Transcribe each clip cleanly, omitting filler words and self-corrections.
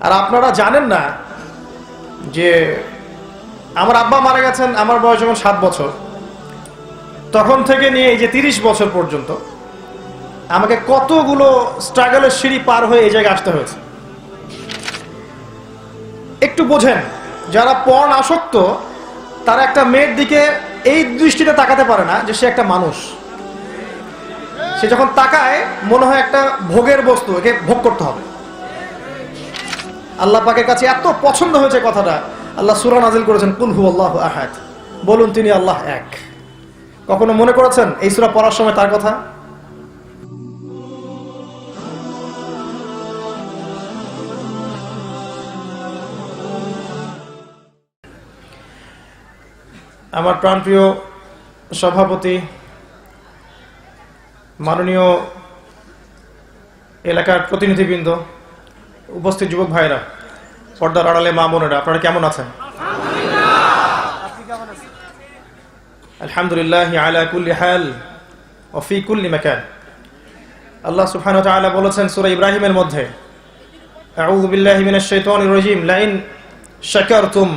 আর আপনারা জানেন না যে আমার আব্বা মারা গেছেন আমার বয়স যখন 7 বছর, তখন থেকে নিয়ে এই যে 30 বছর পর্যন্ত আমাকে কতগুলো স্ট্রাগলের সিঁড়ি পার হয়ে এই জায়গায় আসতে হয়েছে। একটু বোঝেন, যারা পর্ন আসক্ত তারা একটা মেয়ের দিকে এই দৃষ্টিতে তাকাতে পারে না যে সে একটা মানুষ। সে যখন তাকায় মনে হয় একটা ভোগের বস্তু, একে ভোগ করতে হবে। আল্লাহ পাকের কাছে এত পছন্দ হয়েছে কথাটা, আল্লাহ সূরা নাজিল করেছেন কুল হুয়াল্লাহু আহাদ, বলুন তিনি আল্লাহ এক। কখনো মনে করেছেন এই সূরা পড়ার সময় তার কথা? আমার প্রাণপ্রিয় সভাপতি, মাননীয় এলাকার প্রতিনিধিবৃন্দ, উপস্থিত যুবক ভাইরা, পর্দার আড়ালে মা বোনেরা, আপনারা কেমন আছেন? আলহামদুলিল্লাহ আলা কুল্লি হাল ওয়া ফি কুল্লি মাকান। আল্লাহ সুবহানাহু ওয়া তাআলা বলেছেন সূরা ইব্রাহিমের মধ্যে, আউযু বিল্লাহি মিনাশ শাইতানির রাজীম, লাইন শাকারতুম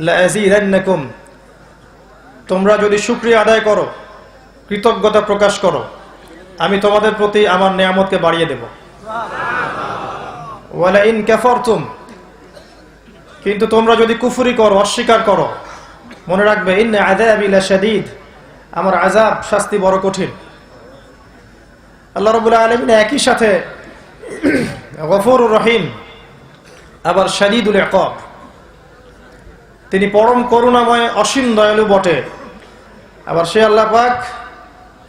লাআযীদান্নাকুম, তোমরা যদি শুকরিয়া আদায় করো, কৃতজ্ঞতা প্রকাশ করো, আমি তোমাদের প্রতি আমার নিয়ামতকে বাড়িয়ে দেব। ওয়ালা ইন কাফারতুম, কিন্তু তোমরা যদি কুফরি করো, অস্বীকার করো, মনে রাখবে ইন্না আযাবি লাশাদীদ, আমার আযাব, শাস্তি বড় কঠিন। আল্লাহ রাব্বুল আলামিন একই সাথে গফুরুর রহিম, আবার শাদীদুল ইকাব, তিনি পরম করুণাময়, অসীম দয়ালু বটে, আবার সে আল্লাহ পাক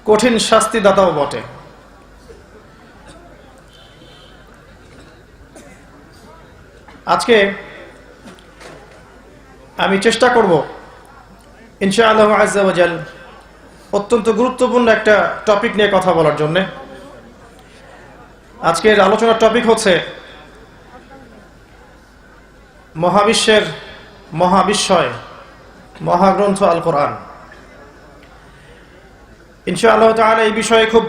কঠিন শাস্তিদাতাও বটে। আজকে আমি চেষ্টা করব ইনশাআল্লাহ আযজা ওয়া জাল অত্যন্ত গুরুত্বপূর্ণ একটা টপিক নিয়ে কথা বলার জন্য। আজকের আলোচনার টপিক হচ্ছে মহাবিশ্বের মহাবিস্ময়, মহাগ্রন্থ আল কোরআন। ইনশাআল্লাহ তাআলা এই বিষয়ে খুব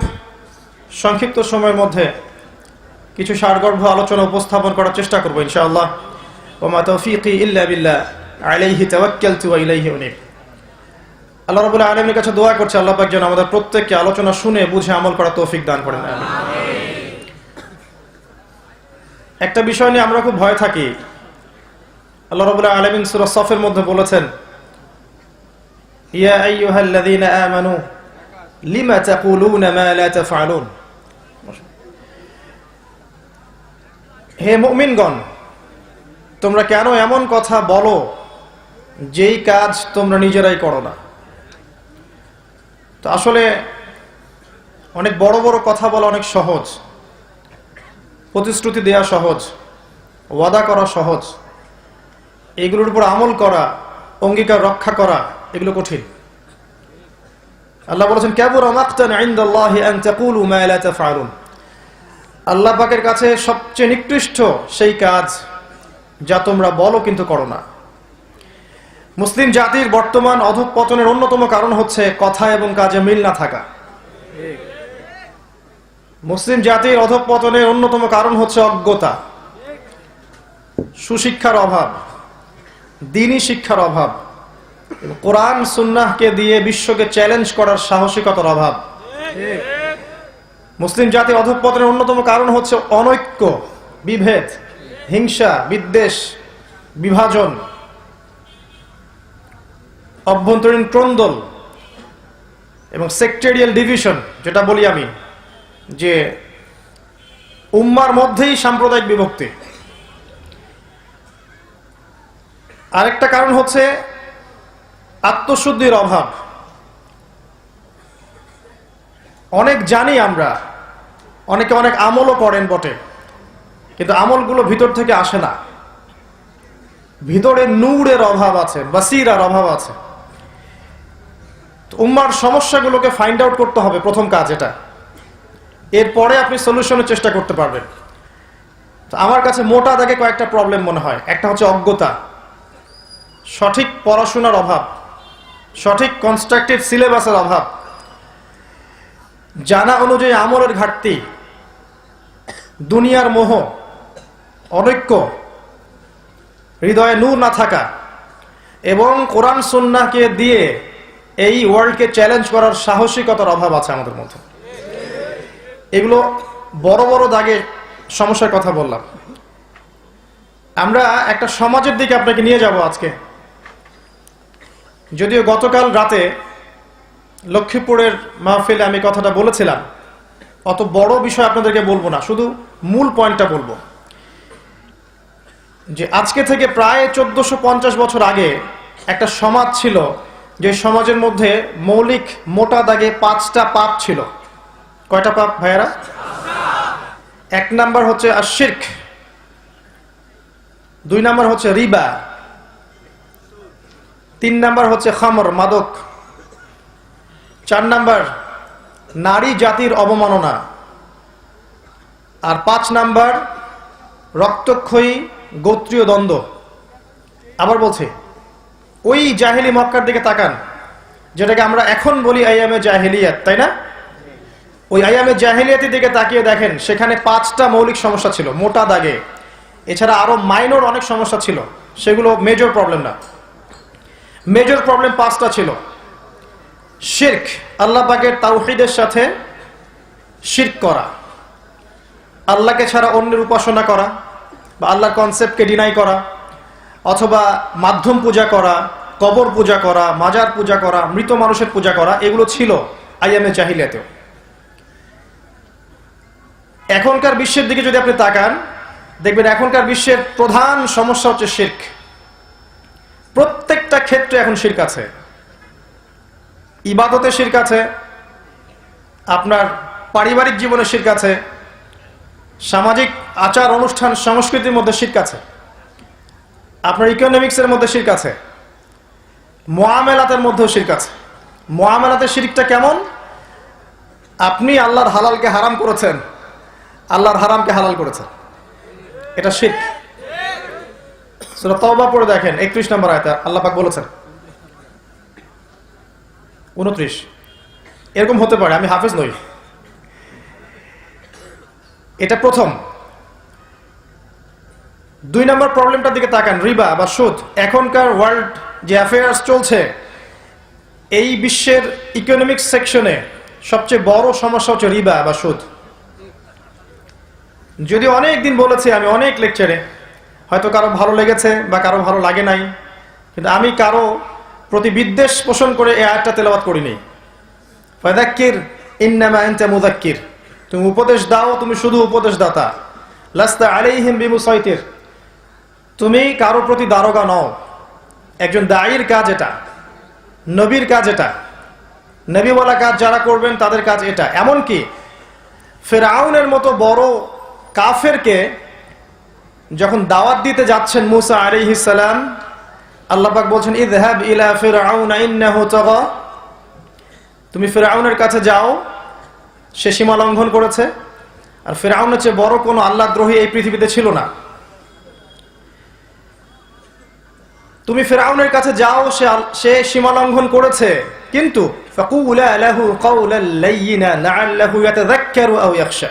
সংক্ষিপ্ত সময়ের মধ্যে কিছু সারগর্ভ আলোচনা উপস্থাপন করার চেষ্টা করব ইনশাআল্লাহ। ওয়া মা তাওফীকি ইল্লা বিল্লাহ, আলাইহি তাওয়াক্কালতু ওয়া ইলাইহি উনীব। আল্লাহ রাব্বুল আলামিনের কাছে দোয়া করছি আল্লাহ পাক যেন আমাদের প্রত্যেককে আলোচনা শুনে বুঝে আমল করার তৌফিক দান করেন। আমিন। একটা বিষয় নিয়ে আমরা খুব ভয় থাকি। আল্লাহ রাব্বুল আলামিন সূরা সফের মধ্যে বলেছেন, ইয়া আইয়ুহাল্লাযীনা আমানু লিমা তাকুলুনা মা লা তাফআলুন, হে মুমিনগণ, তোমরা কেন এমন কথা বলো যেই কাজ তোমরা নিজেরাই করো না। তো আসলে অনেক বড় বড় কথা বলা অনেক সহজ, প্রতিশ্রুতি দেওয়া সহজ, ওয়াদা করা সহজ, এগুলোর উপর আমল করা, অঙ্গীকার রক্ষা করা এগুলো কঠিন। আল্লাহ বলেছেন, কাবুরা মাকতান ইনদাল্লাহি আন তাকুলু মা লা তাফআলুন, আল্লাহ পাকের কাছে সবচেয়ে নিকৃষ্ট সেই কাজ যা তোমরা বলো কিন্তু করো না। মুসলিম জাতির বর্তমান অধঃপতনের অন্যতম কারণ হচ্ছে কথা এবং কাজে মিল না থাকা। মুসলিম জাতির অধঃপতনের অন্যতম কারণ হচ্ছে অজ্ঞতা, সুশিক্ষার অভাব, দ্বীনি শিক্ষার অভাব, কোরআন সুন্নাহকে দিয়ে বিশ্বকে চ্যালেঞ্জ করার সাহসিকতার অভাব। মুসলিম জাতির অধঃপতনের অন্যতম কারণ হচ্ছে অনৈক্য, বিভেদ, হিংসা, বিদ্বেষ, বিভাজন, অভ্যন্তরীণ ক্রন্দল এবং সেক্টেরিয়াল ডিভিশন, যেটা বলি আমি যে উম্মার মধ্যেই সাম্প্রদায়িক বিভক্তি। আরেকটা কারণ হচ্ছে আত্মশুদ্ধির অভাব। অনেক জানি আমরা, অনেকে অনেক আমলও করেন বটে, কিন্তু আমলগুলো ভিতর থেকে আসে না। ভিতরে নূরের অভাব আছে, বাসিরার অভাব আছে। উম্মার সমস্যাগুলোকে ফাইন্ড আউট করতে হবে, প্রথম কাজ এটা। এরপরে আপনি সলিউশনের চেষ্টা করতে পারবেন। তো আমার কাছে মোটা দাগে কয়েকটা প্রবলেম মনে হয়। একটা হচ্ছে অজ্ঞতা, সঠিক পড়াশোনার অভাব, সঠিক কনস্ট্রাকটিভ সিলেবাসের অভাব, জানা অনুযায়ী আমলের ঘাটতি, দুনিয়ার মোহ, অনৈক্য, হৃদয়ে নূর না থাকা এবং কোরআন সুন্নাহকে দিয়ে এই ওয়ার্ল্ডকে চ্যালেঞ্জ করার সাহসিকতার অভাব আছে আমাদের মধ্যে। এগুলো বড় বড় দাগে সমস্যার কথা বললাম। আমরা একটা সমাজের দিকে আপনাকে নিয়ে যাব আজকে। যদিও গতকাল রাতে লক্ষ্মীপুরের মাহফিলে আমি কথাটা বলেছিলাম, অত বড় বিষয় আপনাদেরকে বলবো না, শুধু মূল পয়েন্টটা বলবো যে আজকে থেকে প্রায় 1450 বছর আগে একটা সমাজ ছিল, যে সমাজের মধ্যে মৌলিক মোটা দাগে 5টা পাপ ছিল। কয়টা পাপ ভাইয়েরা? 1 নাম্বার হচ্ছে আশিরক, 2 নাম্বার হচ্ছে রিবা, 3 নাম্বার হচ্ছে খামর মাদক, 4 নাম্বার নারী জাতির অবমাননা, আর 5 নাম্বার রক্তক্ষয়ী গোত্রীয় দ্বন্দ্ব। আবার বলছি, ওই জাহেলি মক্কার দিকে তাকান, যেটাকে আমরা এখন বলি আইয়ামে জাহেলিয়াত, তাই না? ওই আইয়ামে জাহেলিয়াতের দিকে তাকিয়ে দেখেন, সেখানে 5টা মৌলিক সমস্যা ছিল মোটা দাগে। এছাড়া আরো মাইনর অনেক সমস্যা ছিল, সেগুলো মেজর প্রবলেম না। মেজর প্রবলেম 5টা ছিল। শিরক, আল্লাহ পাকের তাওহীদের সাথে শিরক করা, আল্লাহকে ছাড়া অন্যের উপাসনা করা বা আল্লাহর কনসেপ্টকে ডিনাই করা, অথবা মাধ্যম পূজা করা, কবর পূজা করা, মাজার পূজা করা, মৃত মানুষের পূজা করা, এগুলো ছিল আইয়ামে জাহিলিয়াতেও। এখনকার বিশ্বের দিকে যদি আপনি তাকান, দেখবেন এখনকার বিশ্বের প্রধান সমস্যা হচ্ছে শিরক। প্রত্যেকটা ক্ষেত্রে এখন শিরক আছে। ইবাদতে শিরক আছে, আপনার পারিবারিক জীবনে শিরক আছে, সামাজিক আচার অনুষ্ঠান সংস্কৃতির মধ্যে শিরক আছে, আপনার ইকোনমিক্সের মধ্যে শিরক আছে, মুআমালাতের মধ্যেও শিরক আছে। মুআমালাতের শিরকটা কেমন? আপনি আল্লাহর হালালকে হারাম করেছেন, আল্লাহর হারামকে হালাল করেছেন, এটা শিরক। সূরা তাওবা পড়ে দেখেন 31 নম্বর আয়াতে আল্লাহ পাক বলেছেন, 29, এরকম হতে পারে, আমি হাফেজ নই। এটা প্রথম। 2 নম্বর প্রবলেমটার দিকে তাকান, রিবা বা সুদ। এখনকার ওয়ার্ল্ড যে অ্যাফেয়ার্স চলছে, এই বিশ্বের ইকোনমিক সেকশনে সবচেয়ে বড় সমস্যা হচ্ছে রিবা বা সুদ। যদিও অনেক দিন বলেছি আমি অনেক লেকচারে, হয়তো কারো ভালো লেগেছে বা কারো ভালো লাগে নাই, কিন্তু আমি কারো প্রতি বিদ্বেষ পোষণ করে এই আয়াতটা তেলাওয়াত করিনি। ফাযাক্কির ইন্নামা আনতা মুযাক্কির, তুমি উপদেশ দাও, তুমি শুধু উপদেশদাতা। লাস্তা আলাইহিম বিমুসাইতির, তুমি কারো প্রতি দারোগা নও। একজন দায়ীর কাজ এটা, নবীর কাজ এটা, নবীওয়ালা কাজ যারা করবেন তাদের কাজ এটা। এমনকি ফিরআউনের মতো বড় কাফেরকে যখন দাওয়াত দিতে যাচ্ছেন মুসা আলাইহিস সালাম, আল্লাহ পাক বলছেন ইযহাব ইলা ফিরআউনা ইন্নাহু তাগা, তুমি ফিরআউনের কাছে যাও, সে সীমা লঙ্ঘন করেছে। আর ফিরআউনের চেয়ে বড় কোনো আল্লাহদ্রোহী এই পৃথিবীতে ছিল না। তুমি ফিরআউনের কাছে যাও, সে সীমা লঙ্ঘন করেছে, কিন্তু ফাকুলা লাহু কাওলাল লাইয়িনা লাআল্লাহু ইয়াতাযাক্কারু আও ইয়াখশা,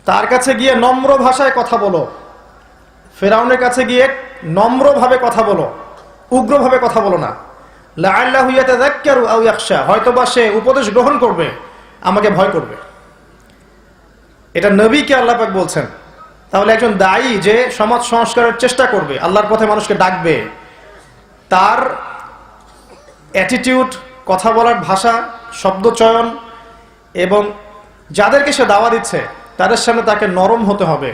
তার কাছে গিয়ে নম্র ভাষায় কথা বলো। ফিরআউনের কাছে গিয়ে নম্রভাবে কথা বলো, উগ্রভাবে কথা বলো না। লাআল্লাহু ইয়াতাযাক্কারু আও ইয়াখশা, হয়তোবা সে উপদেশ গ্রহণ করবে, আমাকে ভয় করবে। এটা নবীকে আল্লাহ পাক বলছেন। তাহলে একজন দায়ী যে সমাজ সংস্কারের চেষ্টা করবে, আল্লাহর পথে মানুষকে ডাকবে, তার অ্যাটিটিউড, কথা বলার ভাষা, শব্দ চয়ন এবং যাদেরকে সে দাওয়া দিচ্ছে তাদের সামনে তাকে নরম হতে হবে।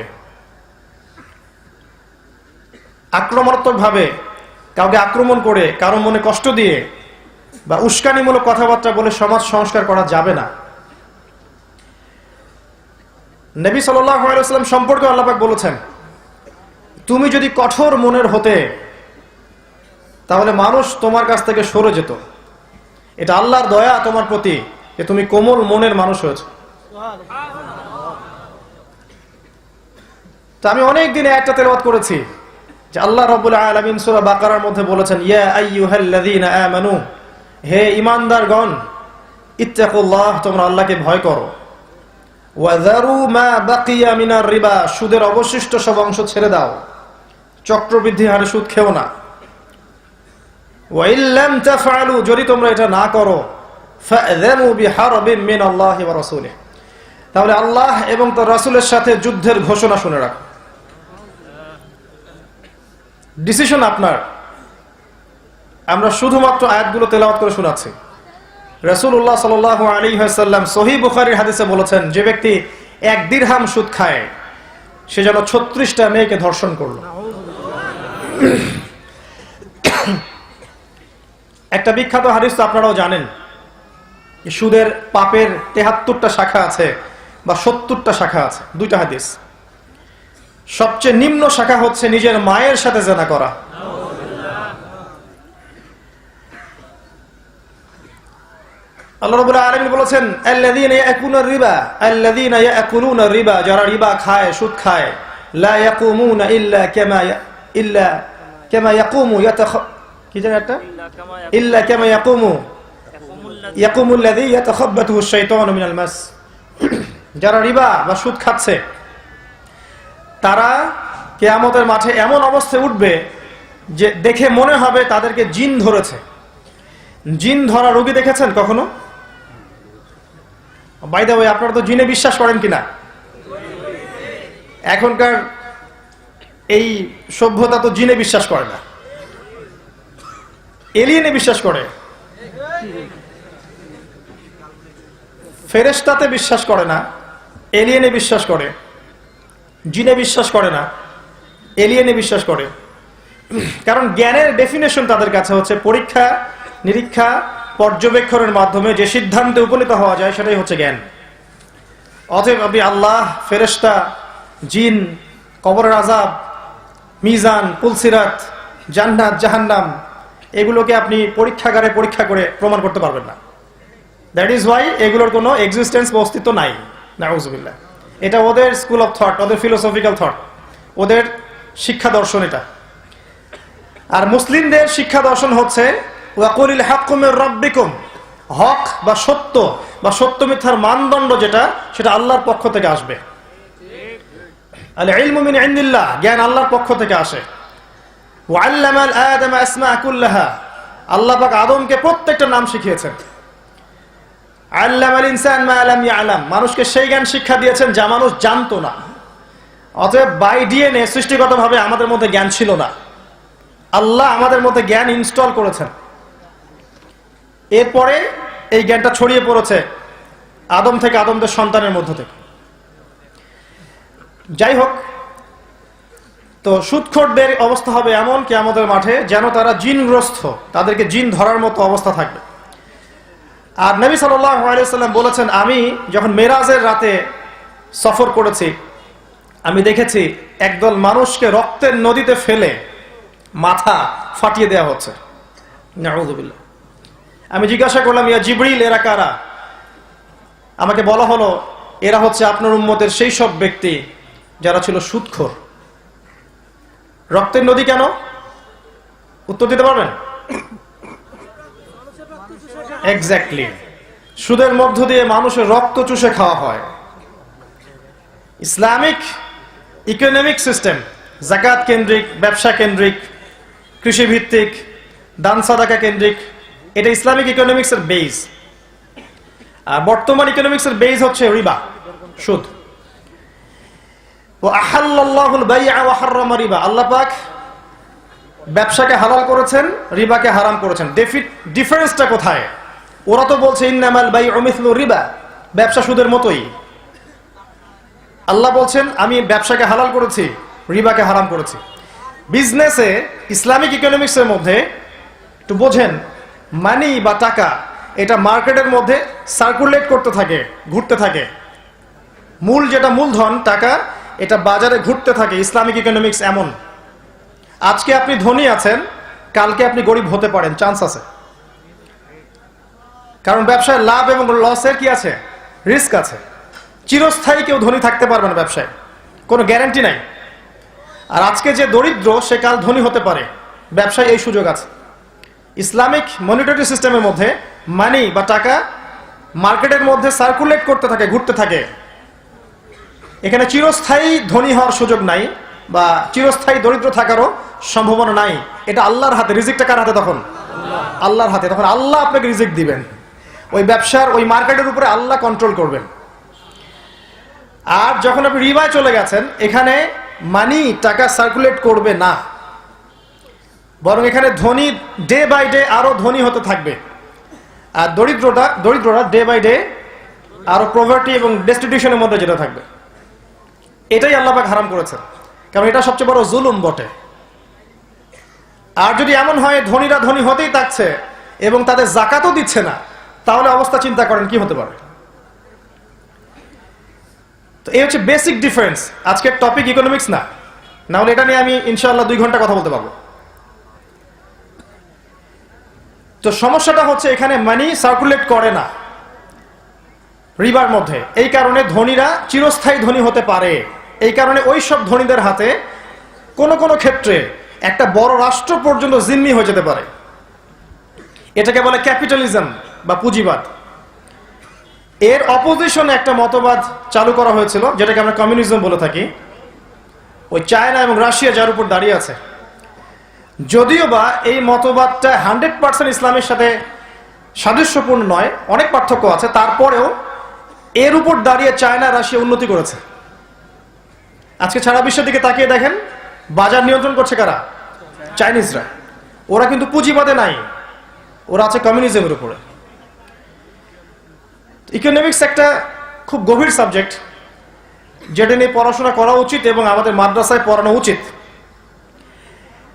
আক্রমণাত্মকভাবে কাউকে আক্রমণ করে, কারো মনে কষ্ট দিয়ে বা উস্কানিমূলক কথাবার্তা বলে সমাজ সংস্কার করা যাবে না। নবী সাল্লাল্লাহু আলাইহি ওয়াসাল্লাম সম্পর্কে আল্লাহ পাক বলেছেন, তুমি যদি কঠোর মনের হতে তাহলে মানুষ তোমার কাছ থেকে সরে যেত। এটা আল্লাহর দয়া তোমার প্রতি যে তুমি কোমল মনের মানুষ হয়েছে। তো আমি অনেক দিনে একটা তেলাওয়াত করেছি যে আল্লাহ রাব্বুল আলামিন সূরা বাকারার মধ্যে বলেছেন, ইয়া আইয়ুহাল্লাযীনা আমানু, হে ঈমানদারগণ, ইত্তাকুল্লাহ, তোমরা আল্লাহকে ভয় করো। ওয়াযারু মা বাকিয়া মিনার রিবা, সুদের অবশিষ্ট সব অংশ ছেড়ে দাও, চক্রবৃদ্ধি হারে সুদ খেও না। ওয়া ইল্লাম তাফআলু, যদি তোমরা এটা না করো, ফাআযানু বিহারবিন মিনাল্লাহি ওয়া রাসূলিহি, তাহলে আল্লাহ এবং তার রাসূলের সাথে যুদ্ধের ঘোষণা শুনে রাখো। ডিসিশন আপনার। আমরা শুধুমাত্র আয়াতগুলো তেলাওয়াত করে শোনাচ্ছি। রাসূলুল্লাহ সাল্লাল্লাহু আলাইহি ওয়াসাল্লাম সহিহ বুখারীর হাদিসে বলেছেন, যে ব্যক্তি 1 দিরহাম সুদ খায় সে যেন 36টা মেয়েকে ধর্ষণ করলো। একটা বিখ্যাত হাদিস তো আপনারাও জানেন, সুদের পাপের 73টা শাখা আছে বা 70টা শাখা আছে। 2টা হাদিস। সবচেয়ে নিম্ন শাখা হচ্ছে নিজের মায়ের সাথে জিনা করা। আল্লাহ রাব্বুল আলামিন বলেছেন, আল্লাযীনা ইয়াকুলুনা রিবা, যারা রিবা খায়, সুদ খায়, লা ইয়াকুমুনা ইল্লা কামা ইয়াকুমু ইয়াকুমুল্লাযী ইয়াতাখাব্বাতুহু আশ-শাইতানু মিনাল মাস। যারা রিবা বা সুদ খাচ্ছে তারা কিয়ামতের মাঠে এমন অবস্থায় উঠবে যে দেখে মনে হবে তাদেরকে জিন ধরেছে। জিন ধরা রোগী দেখেছেন কখনো? বাই দ্য ওয়ে, আপনারা তো জিনে বিশ্বাস করেন কিনা? এখনকার এই সভ্যতা তো জিনে বিশ্বাস করে না, এলিয়েনে বিশ্বাস করে। ফেরেশতাতে বিশ্বাস করে না, এলিয়েনে বিশ্বাস করে। জিনে বিশ্বাস করে না, এলিয়েনে বিশ্বাস করে। কারণ জ্ঞানের ডেফিনেশন তাদের কাছে হচ্ছে পরীক্ষা নিরীক্ষা পর্যবেক্ষণের মাধ্যমে যে সিদ্ধান্তে উপনীত হওয়া যায় সেটাই হচ্ছে জ্ঞান। অতএব আপনি আল্লাহ, ফেরেশতা, জিন, কবরের আযাব, মিজান, পুলসিরাত, জান্নাত, জাহান্নাম এগুলোকে আপনি পরীক্ষাগারে পরীক্ষা করে প্রমাণ করতে পারবেন না। দ্যাট ইজ ওয়াই এগুলোর কোনো এক্সিস্টেন্স বা অস্তিত্ব নাই। নাউযুবিল্লাহ। এটা ওদের স্কুল অফ থট, ওদের ফিলোসফিক্যাল থট, ওদের শিক্ষা দর্শন এটা। আর মুসলিমদের শিক্ষা দর্শন হচ্ছে ওয়াকুলিল হাক্কু মির রাব্বিকুম, হক বা সত্য মিথ্যার মানদণ্ড যেটা, সেটা আল্লাহর পক্ষ থেকে আসবে। আল ইলমু মিন ইনদিল্লাহ, জ্ঞান আল্লাহর পক্ষ থেকে আসে। ওয়া আল্লামাল আদামা আসমা কুল্লাহা, আল্লাহ পাক আদমকে প্রত্যেকটা নাম শিখিয়েছেন। আল্লামাল ইনসান মা লাম ইয়ালাম, মানুষকে সেই জ্ঞান শিক্ষা দিয়েছেন যা মানুষ জানতো না। অতএব বাই ডিএনএ সৃষ্টিগতভাবে আমাদের মধ্যে জ্ঞান ছিল না, আল্লাহ আমাদের মধ্যে জ্ঞান ইনস্টল করেছেন। এরপরে এই জ্ঞানটা ছড়িয়ে পড়েছে আদম থেকে আদমদের সন্তানের মধ্য থেকে। যাই হোক, তো সুদখোরদের অবস্থা হবে এমন কিয়ামতের মাঠে যেন তারা জিনগ্রস্ত, তাদেরকে জিন ধরার মতো অবস্থা থাকবে। আর নবী সাল্লাল্লাহু আলাইহি ওয়াসাল্লাম বলেছেন, আমি যখন মেরাজের রাতে সফর করেছি, আমি দেখেছি একদল মানুষকে রক্তের নদীতে ফেলে মাথা ফাটিয়ে দেওয়া হচ্ছে। নাউযুবিল্লাহ। আমি জিজ্ঞাসা করলাম, ইয়া জিবরিল, এরা কারা? আমাকে বলা হলো, এরা হচ্ছে আপনার উম্মতের সেই সব ব্যক্তি যারা ছিল সুদখোর। রক্তের নদী কেন? উত্তর দিতে পারবেন? এক্স্যাক্টলি, সুদের মধ্য দিয়ে মানুষের রক্ত চুষে খাওয়া হয়। ইসলামিক ইকোনমিক সিস্টেম যাকাত কেন্দ্রিক, ব্যবসা কেন্দ্রিক, কৃষিভিত্তিক, দান সাদাকা কেন্দ্রিক, এটা ইসলামিক ইকোনমিক্স এর বেস। আর বর্তমান ইকোনমিক্স এর বেস হচ্ছে রিবা, সুদ। ওয়া আহাল্লাল্লাহুল বাই'a ওয়া হাররামা রিবা, আল্লাহ পাক ব্যবসাকে হালাল করেছেন, রিবাকে হারাম করেছেন। ডিফারেন্সটা কোথায়? ওরা তো বলছে ইন্নামাল বাই'উ মিসলু রিবা, ব্যবসা সুদের মতোই। আল্লাহ বলছেন আমি ব্যবসাকে হালাল করেছি, রিবাকে হারাম করেছি। বিজনেসে ইসলামিক ইকোনমিক্সের মধ্যে একটু বোঝেন, মানি বা টাকা এটা মার্কেটের মধ্যে সার্কুলেট করতে থাকে, ঘুরতে থাকে। মূল যেটা মূলধন টাকা, এটা বাজারে ঘুরতে থাকে। ইসলামিক ইকোনমিক্স এমন, আজকে আপনি ধনী আছেন, কালকে আপনি গরিব হতে পারেন, চান্স আছে। কারণ ব্যবসায় লাভ এবং লসের কি আছে? রিস্ক আছে। চিরস্থায়ী কেউ ধনী থাকতে পারবে না ব্যবসায়, কোনো গ্যারান্টি নাই। আর আজকে যে দরিদ্র সে কাল ধনী হতে পারে, ব্যবসায় এই সুযোগ আছে। ইসলামিক মনিটারি সিস্টেমের মধ্যে মানি বা টাকা মার্কেটের মধ্যে সার্কুলেট করতে থাকে, ঘুরতে থাকে। এখানে চিরস্থায়ী ধনী হওয়ার সুযোগ নাই, বা চিরস্থায়ী দরিদ্র থাকারও সম্ভাবনা নাই। এটা আল্লাহর হাতে। রিজিকটা কার হাতে তখন? আল্লাহর হাতে। তখন আল্লাহ আপনাকে রিজিক দিবেন। ওই ব্যবসার ওই মার্কেটের উপরে আল্লাহ কন্ট্রোল করবেন। আর যখন আপনি রিবায় চলে গেছেন, এখানে মানি টাকা সার্কুলেট করবে না, বরং এখানে ধনী ডে বাই ডে আরো ধনী হতে থাকবে, আর দরিদ্ররা ডে বাই ডে আরো পভার্টি এবং ডেস্টিটিউশনের মধ্যে যেতে থাকবে। এটাই আল্লাহ পাক হারাম করেছেন, কারণ এটা সবচেয়ে বড় জুলুম বটে। আর যদি এমন হয় ধনীরা ধনী হতেই থাকছে এবং তাদের জাকাতও দিচ্ছে না, তাহলে অবস্থা চিন্তা করেন কি হতে পারে। তো এই হচ্ছে বেসিক ডিফারেন্স। আজকের টপিক ইকোনমিক্স না, না হলে এটা নিয়ে আমি ইনশাআল্লাহ 2 ঘন্টা কথা বলতে পারবো। তো সমস্যাটা হচ্ছে এখানে মানি সার্কুলেট করে না রিবার মধ্যে। এই কারণে ধনীরা চিরস্থায়ী ধনী হতে পারে। এই কারণে ওই সব ধনীদের হাতে কোন কোন ক্ষেত্রে একটা বড় রাষ্ট্র পর্যন্ত জিম্মি হয়ে যেতে পারে। এটাকে বলে ক্যাপিটালিজম বা পুঁজিবাদ। এর অপোজিশনে একটা মতবাদ চালু করা হয়েছিল, যেটাকে আমরা কমিউনিজম বলে থাকি। ওই চায়না এবং রাশিয়া যার উপর দাঁড়িয়ে আছে, যদিও বা এই মতবাদটা 100% ইসলামের সাথে সাদৃশ্যপূর্ণ নয়, অনেক পার্থক্য আছে, তারপরেও এর উপর দাঁড়িয়ে চায়না রাশিয়া উন্নতি করেছে। আজকে সারা বিশ্বের দিকে তাকিয়ে দেখেন, বাজার নিয়ন্ত্রণ করছে কারা? চাইনিজরা। ওরা কিন্তু পুঁজিবাদে নাই, ওরা আছে কমিউনিজমের উপরে। ইকোনমিক্স একটা খুব গভীর সাবজেক্ট, যেটা নিয়ে পড়াশোনা করা উচিত এবং আমাদের মাদ্রাসায় পড়ানো উচিত।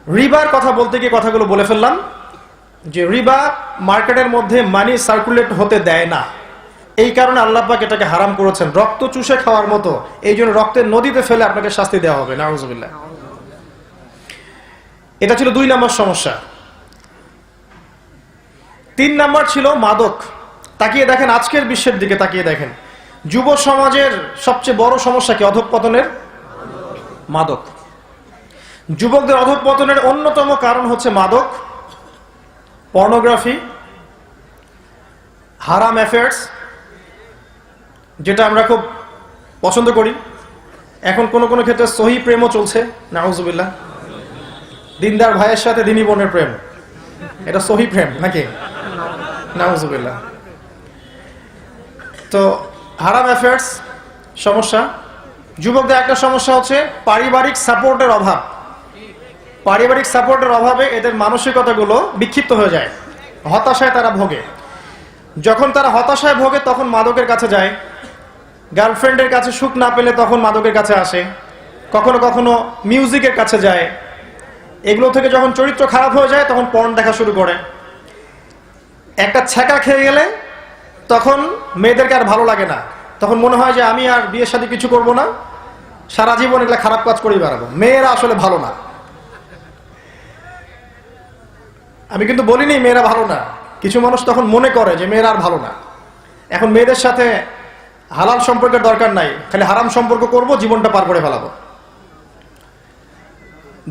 রিবার কথা বলতে গিয়ে কথাগুলো বলে ফেললাম, যে রিবা মার্কেটের মধ্যে মানি সার্কুলেট হতে দেয় না। এই কারণে আল্লাহ পাক এটাকে হারাম করেছেন, রক্ত চুষে খাওয়ার মতো। এই জন্য রক্তের নদীতে ফেলে আপনাকে শাস্তি দেওয়া হবে, নাউযুবিল্লাহ। এটা ছিল 2 নম্বর সমস্যা। 3 নম্বর ছিল মাদক। তাকিয়ে দেখেন আজকের বিশ্বের দিকে তাকিয়ে দেখেন, যুব সমাজের সবচেয়ে বড় সমস্যা কি? অধঃপতনের মাদক। যুবকদের অধঃপতনের অন্যতম কারণ হচ্ছে মাদক, পর্নোগ্রাফি, হারাম অ্যাফেয়ার্স, যেটা আমরা খুব পছন্দ করি। এখন কোন কোন ক্ষেত্রে সহি প্রেমও চলছে, নাউযুবিল্লাহ। দিনদার ভাইয়ের সাথে দিনী বোনের প্রেম, এটা সহি প্রেম নাকি? নাউযুবিল্লাহ। তো হারাম অ্যাফেয়ার্স সমস্যা। যুবকদের একটা সমস্যা হচ্ছে পারিবারিক সাপোর্টের অভাব। পারিবারিক সাপোর্টের অভাবে এদের মানসিকতাগুলো বিক্ষিপ্ত হয়ে যায়, হতাশায় তারা ভোগে। যখন তারা হতাশায় ভোগে তখন মাদকের কাছে যায়। গার্লফ্রেন্ডের কাছে সুখ না পেলে তখন মাদকের কাছে আসে, কখনো কখনো মিউজিকের কাছে যায়। এগুলো থেকে যখন চরিত্র খারাপ হয়ে যায় তখন পর্ন দেখা শুরু করে। একটা ছ্যাঁকা খেয়ে গেলে তখন মেয়েদেরকে আর ভালো লাগে না, তখন মনে হয় যে আমি আর বিয়ের সাথে কিছু করব না, সারা জীবন এগুলো খারাপ কাজ করেই বেড়াবো। মেয়েরা আসলে ভালো না, আমি কিন্তু বলিনি মেয়েরা ভালো না। কিছু মানুষ তখন মনে করে যে মেয়েরা আর ভালো না, এখন মেয়েদের সাথে হালাল সম্পর্কের দরকার নাই, খালি হারাম সম্পর্ক করব, জীবনটা পার করে ফেলাবো।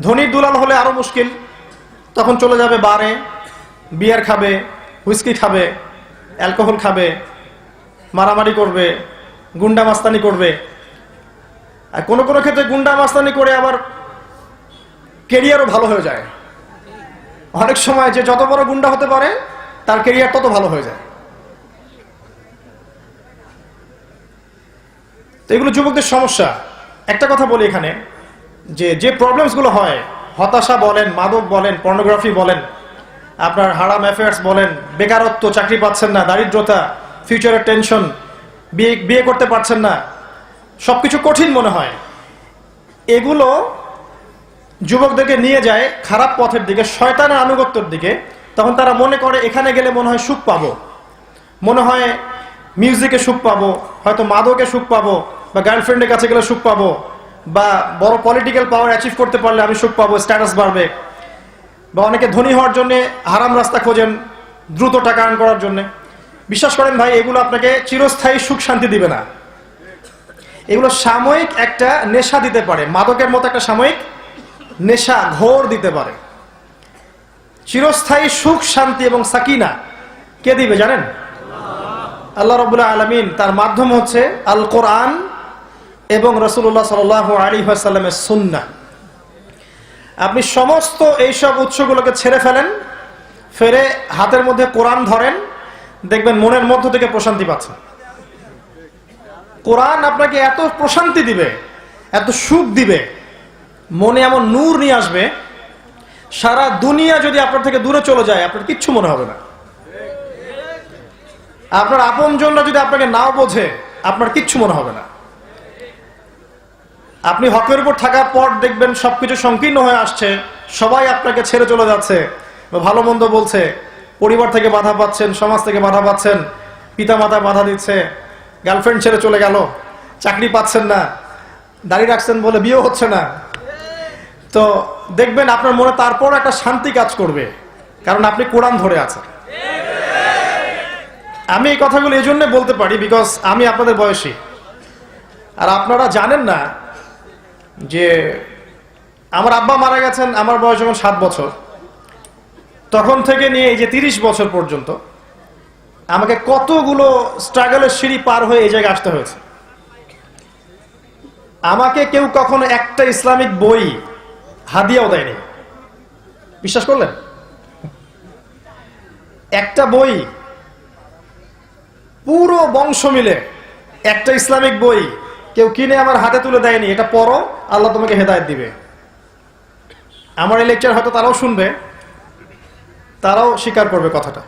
ধনী দুলাল হলে আরো মুশকিল, তখন চলে যাবে বারে, বিয়ার খাবে, হুইস্কি খাবে, অ্যালকোহল খাবে, মারামারি করবে, গুন্ডা মাস্তানি করবে। আর কোনো কোনো ক্ষেত্রে গুন্ডা মাস্তানি করে আবার কেরিয়ারও ভালো হয়ে যায়। অনেক সময় যে যত বড় গুন্ডা হতে পারে তার কেরিয়ার তত ভালো হয়ে যায়। তো এগুলো যুবকদের সমস্যা। একটা কথা বলি এখানে, যে প্রবলেমসগুলো হয়, হতাশা বলেন, মাদক বলেন, পর্নোগ্রাফি বলেন, আপনার হারাম অ্যাফেয়ার্স বলেন, বেকারত্ব, চাকরি পাচ্ছেন না, দারিদ্রতা, ফিউচারের টেনশন, বিয়ে করতে পারছেন না, সবকিছু কঠিন মনে হয়। এগুলো যুবকদেরকে নিয়ে যায় খারাপ পথের দিকে, শয়তানের আনুগত্যের দিকে। তখন তারা মনে করে এখানে গেলে মনে হয় সুখ পাবো, মনে হয় মিউজিকে সুখ পাবো, হয়তো মাদকে সুখ পাবো, বা গার্লফ্রেন্ডের কাছে গেলে সুখ পাবো, বা বড় পলিটিক্যাল পাওয়ার অ্যাচিভ করতে পারলে আমি সুখ পাবো, স্ট্যাটাস বাড়বে। বা অনেকে ধনী হওয়ার জন্য হারাম রাস্তা খোঁজেন, দ্রুত টাকা আর্ন করার জন্য। বিশ্বাস করেন ভাই, এগুলো আপনাকে চিরস্থায়ী সুখ শান্তি দিবে না। এগুলো সাময়িক একটা নেশা দিতে পারে, মাদকের মতো একটা সাময়িক নেশা, ঘোর দিতে পারে। চিরস্থায়ী সুখ শান্তি এবং সাকিনা কে দিবে জানেন? আল্লাহ রাব্বুল আলামিন। তার মাধ্যম হচ্ছে আল কোরআন এবং রাসূলুল্লাহ সাল্লাল্লাহু আলাইহি ওয়াসাল্লামের সুন্নাহ। আপনি সমস্ত এইসব উৎসগুলোকে ছেড়ে ফেলেন, ফেরে হাতের মধ্যে কোরআন ধরেন, দেখবেন মনের মধ্য থেকে প্রশান্তি পাচ্ছেন। কোরআন আপনাকে এত প্রশান্তি দিবে, এত সুখ দিবে, মনে এমন নূর নিয়ে আসবে, সারা দুনিয়া যদি আপনার থেকে দূরে চলে যায় আপনার কিচ্ছু মনে হবে না। আপনার আপনজনরা যদি আপনাকে নাও বোঝে আপনার কিচ্ছু মনে হবে না। আপনি হকের উপর থাকার পর দেখবেন সবকিছু সংকীর্ণ হয়ে আসছে, সবাই আপনাকে ছেড়ে চলে যাচ্ছে, ভালো মন্দ বলছে, পরিবার থেকে বাধা পাচ্ছেন, সমাজ থেকে বাধা পাচ্ছেন, পিতা মাতা বাধা দিচ্ছে, গার্লফ্রেন্ড ছেড়ে চলে গেল, চাকরি পাচ্ছেন না, দাড়ি রাখছেন বলে বিয়ে হচ্ছে না, তো দেখবেন আপনার মনে তারপর একটা শান্তি কাজ করবে, কারণ আপনি কোরআন ধরে আছেন। আমি এই কথাগুলো এই জন্য বলতে পারি বিকজ আমি আপনাদের বয়সী, আর আপনারা জানেন না যে আমার আব্বা মারা গেছেন আমার বয়স যখন 7 বছর, তখন থেকে নিয়ে এই যে 30 বছর পর্যন্ত আমাকে কতগুলো স্ট্রাগলের সিঁড়ি পার হয়ে এই জায়গায় আসতে হয়েছে। আমাকে কেউ কখনো একটা ইসলামিক বই হাদিয়াও দেয়নি, বিশ্বাস করলেন? একটা বই, পুরো বংশ মিলে একটা ইসলামিক বই কেউ কিনে আমার হাতে তুলে দেয়নি, এটা পড়ো আল্লাহ তোমাকে হেদায়েত দিবে। আমার এই লেকচার হয়তো তারাও শুনবে, তারাও স্বীকার করবে কথাটা।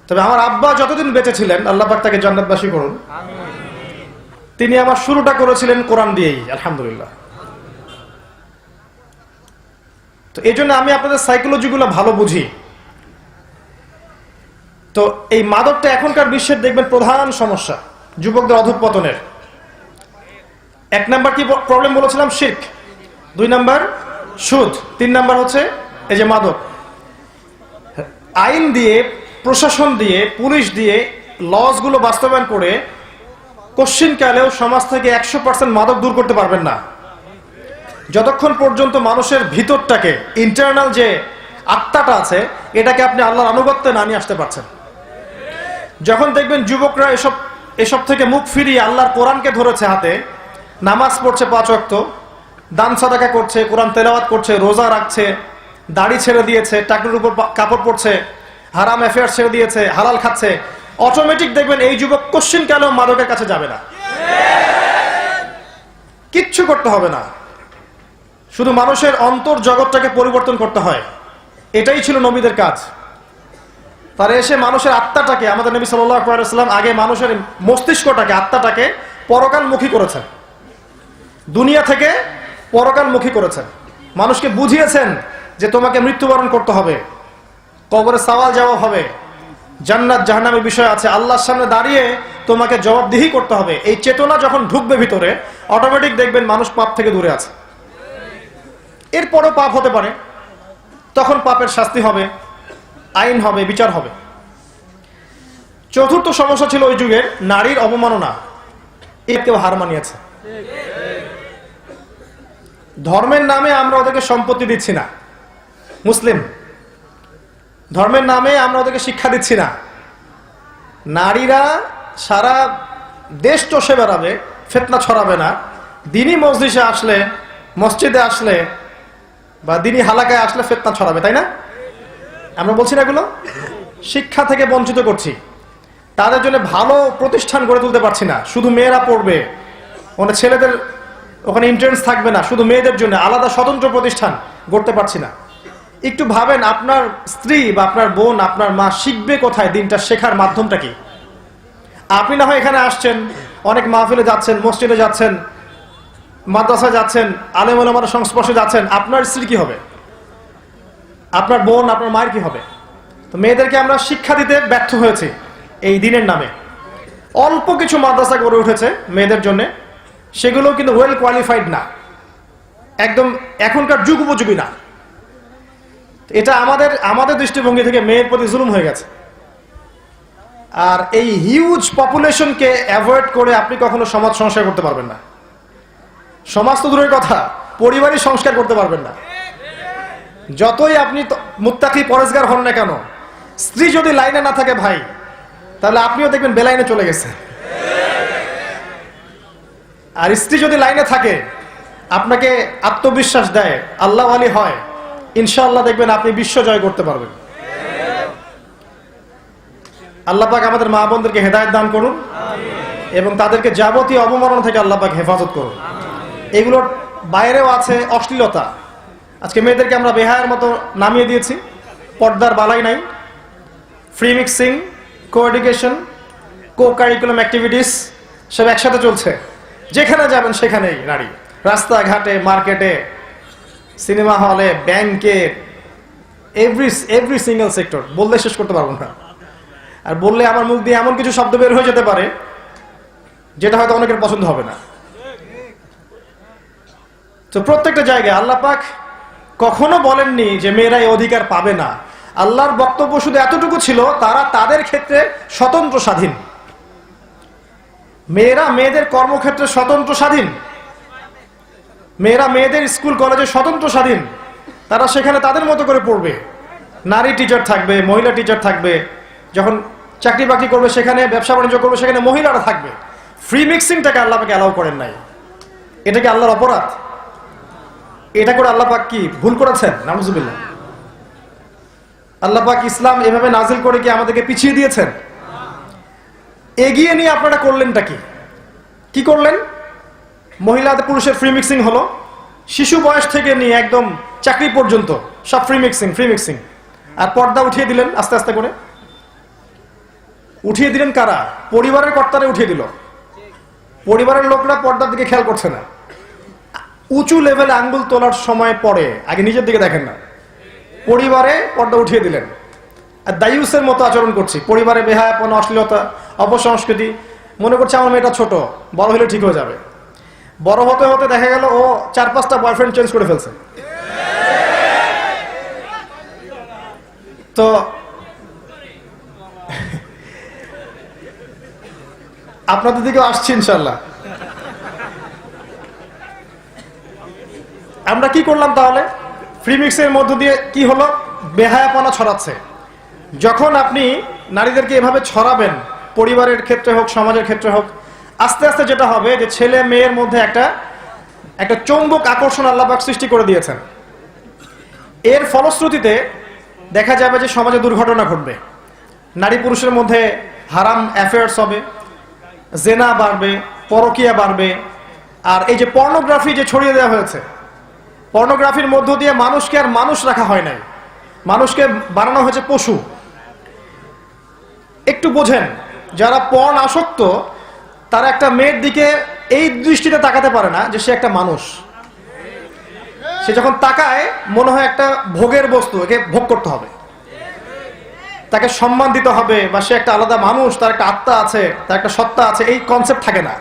তবে আমার আব্বা যতদিন বেঁচে ছিলেন, আল্লাহ পাক তাকে জান্নাতবাসী করুন, তিনি আমার শুরুটা করেছিলেন কোরআন দিয়েই, আলহামদুলিল্লাহ। তো এই জন্য আমি আপনাদের সাইকোলজিগুলো ভালো বুঝি। তো এই মাদকটা এখনকার বিশ্বের দেখবেন প্রধান সমস্যা, যুবকদের অধঃপতনের। 1 নাম্বার কি প্রবলেম বলেছিলাম? শিরক। 2 নাম্বার সুদ। 3 নাম্বার হচ্ছে এই যে মাদক। আইন দিয়ে, প্রশাসন দিয়ে, পুলিশ দিয়ে লসগুলো বাস্তবায়ন করে কশ্চিনকালেও সমাজ থেকে 100% মাদক দূর করতে পারবেন না, যতক্ষণ পর্যন্ত মানুষের ভিতরটাকে, ইন্টারনাল যে আত্মাটা আছে, এটাকে আপনি আল্লাহর আনুগত্যে না নিয়ে আসতে পারছেন। যখন দেখবেন যুবকরা এসব থেকে মুখ ফিরিয়ে আল্লাহর কোরআনকে ধরেছে হাতে, নামাজ পড়ছে 5 ওয়াক্ত, দান সাদাকা করছে, কোরআন তেলাওয়াত করছে, রোজা রাখছে, দাড়ি ছেড়ে দিয়েছে, টাকনুর উপর কাপড় পরছে, হারাম অ্যাফেয়ার ছেড়ে দিয়েছে, হালাল খাচ্ছে, অটোমেটিক দেখবেন এই যুবক কশ্চিনকালেও মাদকের কাছে যাবে না। কিচ্ছু করতে হবে না, শুধু মানুষের অন্তর জগৎটাকে পরিবর্তন করতে হয়। এটাই ছিল নবীদের কাজ। তারা এসে মানুষের আত্মাটাকে, আমাদের নবী সাল্লাল্লাহু আলাইহি ওয়াসাল্লাম আগে মানুষের মস্তিষ্কটাকে, আত্মাটাকে পরকালমুখী করেছেন, দুনিয়া থেকে পরকালমুখী করেছেন। মানুষকে বুঝিয়েছেন যে তোমাকে মৃত্যুবরণ করতে হবে, কবরে সওয়াল জবাব হবে, জান্নাত জাহান্নামের বিষয় আছে, আল্লাহর সামনে দাঁড়িয়ে তোমাকে জবাবদিহি করতে হবে। এই চেতনা যখন ঢুকবে ভিতরে, অটোমেটিক দেখবেন মানুষ পাপ থেকে দূরে আছে। এরপরও পাপ হতে পারে, তখন পাপের শাস্তি হবে, আইন হবে, বিচার হবে। চতুর্থ সমস্যা ছিল ওই যুগের নারীর অবমাননা, একেও হার মানিয়েছে। ধর্মের নামে আমরা ওদেরকে সম্পত্তি দিচ্ছি না, মুসলিম ধর্মের নামে আমরা ওদেরকে শিক্ষা দিচ্ছি না। নারীরা সারা দেশ চষে বেড়াবে, ফিতনা ছড়াবে না, দিনী মসজিদে আসলে বা দিনী হালাকায় আসলে ফিতনা ছড়াবে, তাই না? আমরা বলছি না এগুলো? শিক্ষা থেকে বঞ্চিত করছি, তাদের জন্য ভালো প্রতিষ্ঠান গড়ে তুলতে পারছি না। শুধু মেয়েরা পড়বে, ওখানে ছেলেদের ওখানে এন্ট্রান্স থাকবে না, শুধু মেয়েদের জন্য আলাদা স্বতন্ত্র প্রতিষ্ঠান গড়তে পারছি না। একটু ভাবেন, আপনার স্ত্রী বা আপনার বোন, আপনার মা শিখবে কোথায়? দিনটা শেখার মাধ্যমটা কি? আপনি না হয় এখানে আসছেন, অনেক মাহফিলে যাচ্ছেন, মসজিদে যাচ্ছেন, মাদ্রাসায় যাচ্ছেন, আলেম ওলামার সংস্পর্শে যাচ্ছেন, আপনার স্ত্রী কি হবে? আপনার বোন, আপনার মায়ের কি হবে? তো মেয়েদেরকে আমরা শিক্ষা দিতে ব্যর্থ হয়েছি এই দিনের নামে। অল্প কিছু মাদ্রাসা গড়ে উঠেছে মেয়েদের জন্য, সেগুলো কিন্তু ওয়েল কোয়ালিফাইড না, একদম এখনকার যুগ উপযোগী না। এটা আমাদের দৃষ্টিভঙ্গি থেকে মেয়ের প্রতি জুলুম হয়ে গেছে। আর এই হিউজ পপুলেশনকে অ্যাভয়েড করে আপনি কখনো সমাজ সংস্কার করতে পারবেন না। সমাজ তো দূরের কথা, পরিবারই সংস্কার করতে পারবেন না। যতই আপনি মুত্তাকি পরেজগার হন না কেন, স্ত্রী যদি লাইনে না থাকে ভাই, তাহলে আপনিও দেখবেন বেলাইনে চলে গেছে। আর স্ত্রী যদি লাইনে থাকে, আপনাকে আত্মবিশ্বাস দেয়, আল্লাহ ওয়ালি হয়, ইনশাআল্লাহ দেখবেন আপনি বিশ্ব জয় করতে পারবেন। আল্লাহ পাক আমাদের মা বোনদেরকে হেদায়েত দান করুন এবং তাদেরকে যাবতীয় অবমাননা থেকে আল্লাহ পাক হেফাজত করুন। এগুলোর বাইরেও আছে অশ্লীলতা। আজকে মেয়েদেরকে আমরা বেহায়ের মতো নামিয়ে দিয়েছি, পর্দার বালাই নাই, ফ্রি মিক্সিং, কো এডুকেশন, কো কারিকুলাম অ্যাক্টিভিটিস সব একসাথে চলছে। যেখানে যাবেন সেখানেই নারী, রাস্তাঘাটে, মার্কেটে, সিনেমা হলে, ব্যাংকে, এভরি সিঙ্গেল সেক্টর, বললে শেষ করতে পারবো না। আর বললে আমার মুখ দিয়ে এমন কিছু শব্দ বের হয়ে যেতে পারে যেটা হয়তো অনেকের পছন্দ হবে না। তো প্রত্যেকটা জায়গায় আল্লাহ পাক কখনো বলেননি যে মেয়েরা এই অধিকার পাবে না। আল্লাহর বক্তব্য শুধু এতটুকু ছিল, তারা তাদের ক্ষেত্রে স্বতন্ত্র স্বাধীন। মেয়েরা মেয়েদের কর্মক্ষেত্রে স্বতন্ত্র স্বাধীন, মেয়েরা মেয়েদের স্কুল কলেজে স্বতন্ত্র স্বাধীন। তারা সেখানে তাদের মতো করে পড়বে। নারী টিচার থাকবে, মহিলা টিচার থাকবে, যখন চাকরি বাকরি করবে সেখানে, ব্যবসা বাণিজ্য করবে সেখানে মহিলারা থাকবে। ফ্রি মিক্সিংটাকে আল্লাহ পাক অ্যালাউ করেন নাই। এটা কি আল্লাহর অপরাধ? এটা করে আল্লাহ পাক কি ভুল করেছেন? নাউজুবিল্লাহ। আল্লাহ পাক ইসলাম এভাবে নাজিল করে কি আমাদেরকে পিছিয়ে দিয়েছেন? এগিয়ে নিয়ে আপনারা করলেনটা কি করলেন? মহিলাদের পুরুষের ফ্রি মিক্সিং হলো, শিশু বয়স থেকে নিয়ে একদম চাকরি পর্যন্ত সব ফ্রি মিক্সিং। আর পর্দা উঠিয়ে দিলেন আস্তে আস্তে করে। উঠিয়ে দিলেন কারা? পরিবারের কর্তারা উঠিয়ে দিল। পরিবারের লোকরা পর্দার দিকে খেয়াল করছে না। উঁচু লেভেলে আঙ্গুল তোলার সময় পরে আগে নিজের দিকে দেখেন না, পরিবারে পর্দা উঠিয়ে দিলেন। আর দায়ুসের মতো আচরণ করছি, পরিবারে বেহায়াপনা, অশ্লীলতা, অপসংস্কৃতি। মনে করছে আমার মেয়েটা ছোট, বড় হলে ঠিক হয়ে যাবে। বড় হতে হতে দেখা গেল ও 4-5টা বয়ফ্রেন্ড চেঞ্জ করে ফেলছে। তো আপনাদের দিকেও আসছি ইনশাল্লাহ। আমরা কি করলাম তাহলে? ফ্রি মিক্সের মধ্য দিয়ে কি হলো? বেহায়াপনা ছড়াচ্ছে। যখন আপনি নারীদেরকে এভাবে ছড়াবেন, পরিবারের ক্ষেত্রে হোক, সমাজের ক্ষেত্রে হোক, আস্তে আস্তে যেটা হবে যে ছেলে মেয়ের মধ্যে একটা চৌম্বক আকর্ষণ আল্লাহ পাক সৃষ্টি করে দিয়েছেন। এর ফলশ্রুতিতে দেখা যাবে যে সমাজে দুর্ঘটনা ঘটবে, নারী পুরুষের মধ্যে হারাম অ্যাফেয়ার্স হবে, জেনা বাড়বে, পরকিয়া বাড়বে। আর এই যে পর্নোগ্রাফি যে ছড়িয়ে দেওয়া হয়েছে, পর্নোগ্রাফির মধ্য দিয়ে মানুষকে আর মানুষ রাখা হয় নাই, মানুষকে বানানো হয়েছে পশু। একটু বোঝেন, যারা পর্ন আসক্ত তারা একটা মেয়ের দিকে এই দৃষ্টিতে তাকাতে পারে না যে সে একটা মানুষ। সে যখন তাকায় মনে হয় একটা ভোগের বস্তু, একে ভোগ করতে হবে, তাকে সম্মান দিতে হবে, বা সে একটা আলাদা মানুষ, তার একটা আত্মা আছে, তার একটা সত্তা আছে, এই কনসেপ্ট থাকে না।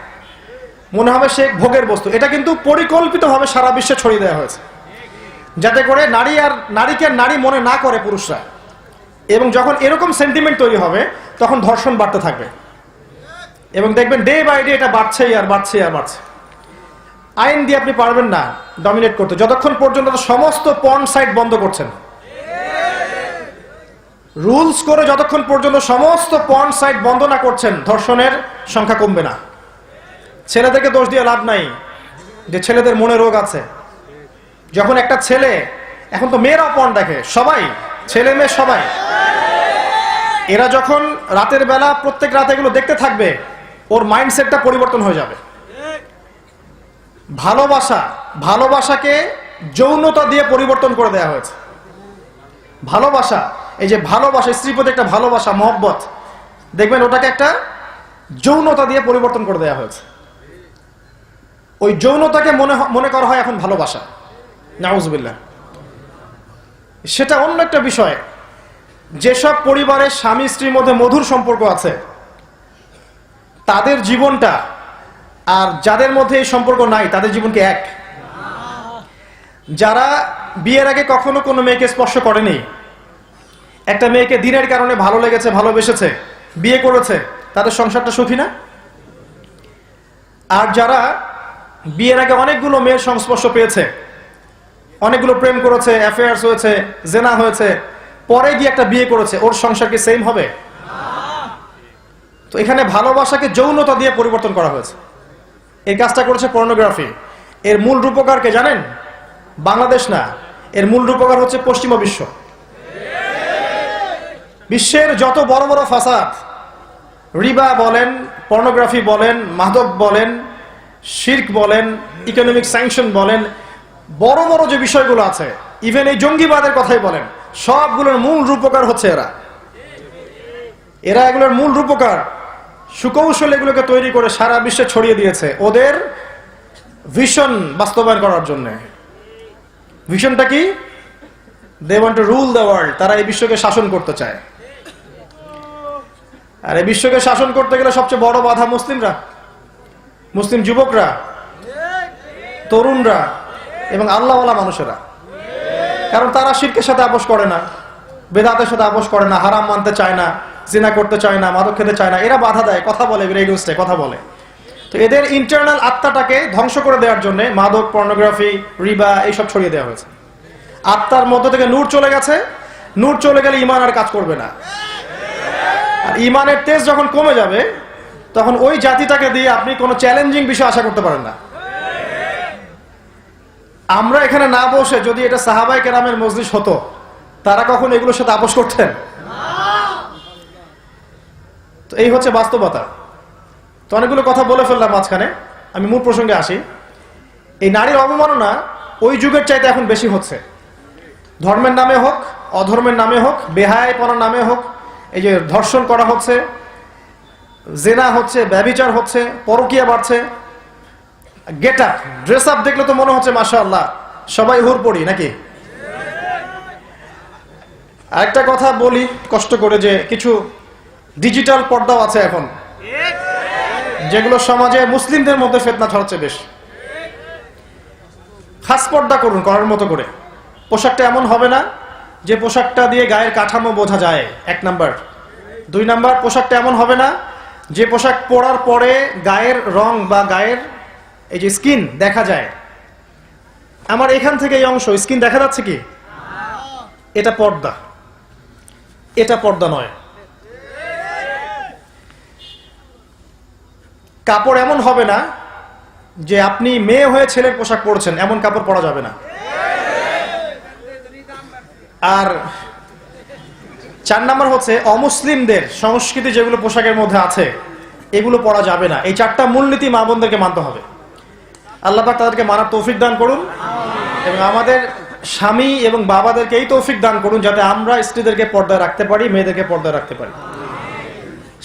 মনে হবে সে ভোগের বস্তু। এটা কিন্তু পরিকল্পিতভাবে সারা বিশ্বে ছড়িয়ে দেওয়া হয়েছে, যাতে করে নারীকে নারী মনে না করে পুরুষরা। এবং যখন এরকম সেন্টিমেন্ট তৈরি হবে তখন ধর্ষণ বাড়তে থাকবে এবং দেখবেন ডে বাই ডে এটা বাড়ছেই আর বাড়ছে। আইন দিয়ে আপনি পারবেন না ডমিনেট করতে যতক্ষণ পর্যন্ত সমস্ত পর্ন সাইট বন্ধ করছেন। রুলস করে যতক্ষণ পর্যন্ত সমস্ত পর্ন সাইট বন্ধ না করছেন, ধর্ষণের সংখ্যা কমবে না। ছেলেদেরকে দোষ দিয়ে লাভ নাই যে ছেলেদের মনে রোগ আছে। যখন একটা ছেলে, এখন তো মেয়েরাও পর্ন দেখে, সবাই, ছেলে মেয়ে সবাই, এরা যখন রাতের বেলা প্রত্যেক রাতে এগুলো দেখতে থাকবে, ওর মাইন্ডসেটটা পরিবর্তন হয়ে যাবে। ভালোবাসাকে যৌনতা দিয়ে পরিবর্তন করে দেওয়া হয়েছে। ভালোবাসা, এই যে ভালোবাসা, স্ত্রীর প্রতি একটা ভালোবাসা, মহব্বত, দেখবেন ওটাকে একটা যৌনতা দিয়ে পরিবর্তন করে দেওয়া হয়েছে। ওই যৌনতাকে মনে করা হয় এখন ভালোবাসা। নাউজুবিল্লাহ। সেটা অন্য একটা বিষয়। যেসব পরিবারে স্বামী স্ত্রীর মধ্যে মধুর সম্পর্ক আছে তাদের জীবনটা আর যাদের মধ্যে এই সম্পর্ক নাই তাদের জীবনকে এক। যারা বিয়ের আগে কখনো কোনো মেয়েকে স্পর্শ করেনি, একটা মেয়েকে দিনের কারণে ভালো লেগেছে, ভালোবেসেছে, বিয়ে করেছে, তাদের সংসারটা সুখী না? আর যারা বিয়ের আগে অনেকগুলো মেয়ের সংস্পর্শ পেয়েছে, অনেকগুলো প্রেম করেছে, অ্যাফেয়ার্স হয়েছে, জেনা হয়েছে, পরে গিয়ে একটা বিয়ে করেছে, ওর সংসার কি সেম হবে? তো এখানে ভালোবাসাকে যৌনতা দিয়ে পরিবর্তন করা হয়েছে। এই কাজটা করেছে পর্নোগ্রাফি। এর মূল রূপকারকে জানেন? বাংলাদেশ না, এর মূল রূপকার হচ্ছে পশ্চিমা বিশ্ব। বিশ্বের যত বড় বড় ফাসাদ, রিবা বলেন, পর্নোগ্রাফি বলেন, মাদক বলেন, শিরক বলেন, ইকোনমিক স্যাংশন বলেন, বড় বড় যে বিষয়গুলো আছে, ইভেন এই জঙ্গিবাদের কথাই বলেন, সবগুলোর মূল রূপকার হচ্ছে এরা এগুলোর মূল রূপকার। সুকৌশল এগুলোকে তৈরি করে সারা বিশ্বে ছড়িয়ে দিয়েছে ওদের ভিশন বাস্তবায়ন করার জন্য। ভিশনটা কি? They want to rule the world. তারা এই বিশ্বকে শাসন করতে চায়। আর এই বিশ্বকে শাসন করতে গেলে সবচেয়ে বড় বাধা মুসলিমরা, মুসলিম যুবকরা, তরুণরা এবং আল্লাহওয়ালা মানুষেরা। কারণ তারা শিরকের সাথে আপোষ করে না, বেদাতের সাথে আপোষ করে না, হারাম মানতে চায় না, জিনা করতে চায় না, মাদক খেতে চায় না। এরা বাধা দেয়, কথা বলে, রেডিওসে কথা বলে। তো এদের ইন্টারনাল আত্মাটাকে ধ্বংস করে দেওয়ার জন্য মাদক, পর্নোগ্রাফি, রিবা এইসব ছড়িয়ে দেওয়া হয়েছে। আত্মার মধ্য থেকে নূর চলে গেছে। নূর চলে গেলে ঈমান আর কাজ করবে না। আর ঈমানের তেজ যখন কমে যাবে তখন ওই জাতিটাকে দিয়ে আপনি কোনো চ্যালেঞ্জিং বিষয় আশা করতে পারেন না। আমরা এখানে না বসে যদি এটা সাহাবায়ে কেরামের মজলিস হতো, তারা কখন এগুলোর সাথে আপোষ করতেন? তো এই হচ্ছে বাস্তবতা। তো অনেকগুলো কথা বলে ফেললাম মাঝখানে, আমি মূল প্রসঙ্গে আসি। এই নারীর অবমাননা ওই যুগের চাইতে এখন বেশি হচ্ছে। ধর্মের নামে হোক, অধর্মের নামে হোক, বেহায়াপনার নামে হোক, এই যে ধর্ষণ করা হচ্ছে, জেনা হচ্ছে, ব্যভিচার হচ্ছে, পরকীয়া বাড়ছে। গেট আপ, ড্রেস আপ দেখলে তো মনে হচ্ছে মাশাআল্লাহ সবাই হুর পড়ি নাকি। আরেকটা কথা বলি কষ্ট করে, যে কিছু ডিজিটাল পর্দাও আছে এখন, যেগুলো সমাজে মুসলিমদের মধ্যে ফিতনা ছড়াচ্ছে বেশ। খাস পর্দা করুন করার মতো করে। পোশাকটা এমন হবে না যে পোশাকটা দিয়ে গায়ের কাঠামো বোঝা যায়, 1 নাম্বার। 2 নাম্বার, পোশাকটা এমন হবে না যে পোশাক পরার পরে গায়ের রং বা গায়ের এই যে স্কিন দেখা যায়। আমার এখান থেকে এই অংশ স্কিন দেখা যাচ্ছে কি? এটা পর্দা, এটা পর্দা নয়। কাপড় এমন হবে না যে আপনি মেয়ে হয়ে ছেলের পোশাক পরছেন, এমন কাপড় পরা যাবে না। আর 4 নাম্বার হচ্ছে অমুসলিমদের সংস্কৃতি যেগুলো পোশাকের মধ্যে আছে এগুলো পরা যাবে না। এই 4টা মূলনীতি মা বোনদেরকে মানতে হবে। আল্লাহ পাক তাদেরকে মানার তৌফিক দান করুন এবং আমাদের স্বামী এবং বাবাদেরকে এই তৌফিক দান করুন যাতে আমরা স্ত্রীদেরকে পর্দায় রাখতে পারি, মেয়েদেরকে পর্দায় রাখতে পারি।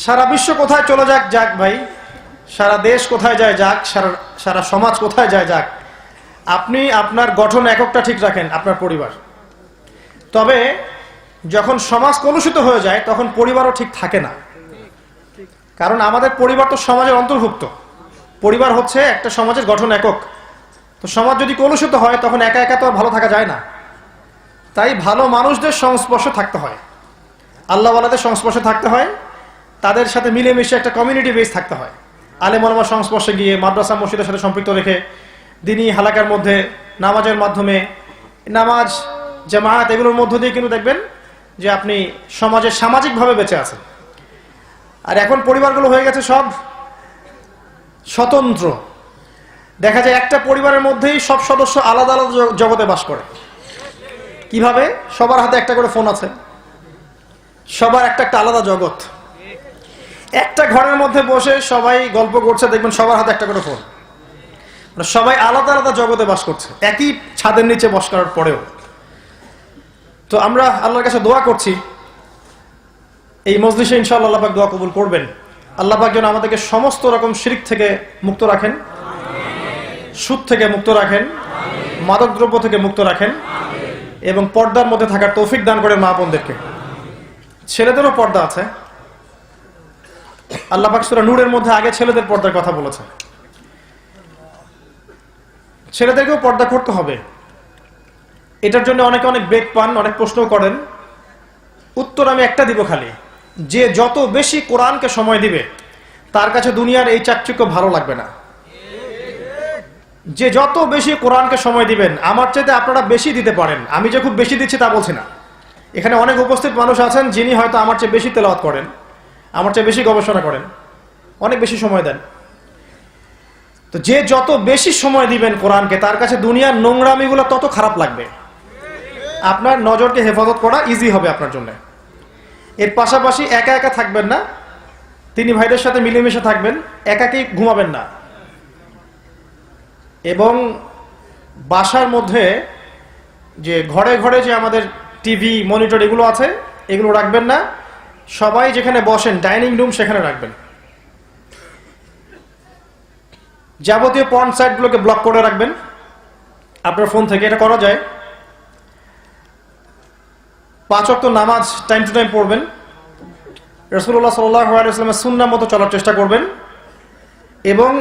সারা বিশ্ব কোথায় চলে যাক যাক ভাই, সারা দেশ কোথায় যায় যাক, সারা সমাজ কোথায় যায় যাক, আপনি আপনার গঠন এককটা ঠিক রাখেন, আপনার পরিবার। তবে যখন সমাজ কলুষিত হয়ে যায় তখন পরিবারও ঠিক থাকে না। কারণ আমাদের পরিবার তো সমাজের অন্তর্ভুক্ত। পরিবার হচ্ছে একটা সমাজের গঠন একক। তো সমাজ যদি কলুষিত হয় তখন একা একা তো আর ভালো থাকা যায় না। তাই ভালো মানুষদের সংস্পর্শে থাকতে হয়, আল্লাহওয়ালাদের সংস্পর্শে থাকতে হয়, তাদের সাথে মিলেমিশে একটা কমিউনিটি বেস থাকতে হয়। আলেম ওলামার সংস্পর্শে গিয়ে, মাদ্রাসা মসজিদের সাথে সম্পৃক্ত রেখে, দিনী হালাকার মধ্যে, নামাজের মাধ্যমে, নামাজ জামায়াত এগুলোর মধ্য দিয়ে কিন্তু দেখবেন যে আপনি সমাজে সামাজিকভাবে বেঁচে আছেন। আর এখন পরিবারগুলো হয়ে গেছে সব স্বতন্ত্র। দেখা যায় একটা পরিবারের মধ্যেই সব সদস্য আলাদা আলাদা জগতে বাস করে। কিভাবে? সবার হাতে একটা করে ফোন আছে, সবার একটা একটা আলাদা জগৎ। একটা ঘরের মধ্যে বসে সবাই গল্প করছে, দেখবেন সবার হাতে একটা করে ফোন। সবাই আলাদা আলাদা জগতে বাস করছে একই ছাদের নিচে বস করার পরেও। তো আমরা আল্লাহর কাছে দোয়া করছি এই মজলিসে ইনশাআল্লাহ আল্লাহ পাক দোয়া কবুল করবেন। আল্লাহ পাক যেন আমাদেরকে সমস্ত রকম শিরক থেকে মুক্ত রাখেন, সুদ থেকে মুক্ত রাখেন, মাদক দ্রব্য থেকে মুক্ত রাখেন এবং পর্দার মধ্যে থাকার তৌফিক দান করেন মা বোনদেরকে। ছেলেদেরও পর্দা আছে। আল্লাহ পাক সূরা নূরের মধ্যে আগে ছেলেদের পর্দার কথা বলেছে। ছেলেদেরকেও পর্দা করতে হবে। এটার জন্য অনেকে অনেক বেগ পান, অনেক প্রশ্ন করেন। উত্তর আমি একটা দিব খালি, যে যত বেশি কোরআনকে সময় দিবে তার কাছে দুনিয়ার এই চাকচিক্য ভালো লাগবে না। যে যত বেশি কোরআনকে সময় দিবেন, আমার চাইতে আপনারা বেশি দিতে পারেন, আমি যে খুব বেশি দিচ্ছি তা বলছি না। এখানে অনেক উপস্থিত মানুষ আছেন যিনি হয়তো আমার চেয়ে বেশি তেলাওয়াত করেন, আমার চেয়ে বেশি গবেষণা করেন, অনেক বেশি সময় দেন। তো তো যে যত বেশি সময় দিবেন কোরআনকে, তার কাছে দুনিয়ার নোংরামিগুলো তত খারাপ লাগবে। আপনার নজরকে হেফাজত করা ইজি হবে আপনার জন্য। এর পাশাপাশি একা একা থাকবেন না, তিনি ভাইদের সাথে মিলেমিশে থাকবেন, একাকি ঘুমাবেন না। এবং বাসার মধ্যে যে ঘরে ঘরে যে আমাদের টিভি মনিটর এগুলো আছে, এগুলো রাখবেন না। সবাই যেখানে বসেন ডাইনিং রুম সেখানে রাখবেন। যাবতীয় পর্ন সাইটগুলোকে ব্লক করে রাখবেন আপনার ফোন থেকে। এটা করা যায়। 5 ওয়াক্ত নামাজ টাইম টু টাইম পড়বেন। রাসূলুল্লাহ সাল্লাল্লাহু আলাইহি ওয়াসাল্লামের সুন্নাহ মতো চলার চেষ্টা করবেন এবং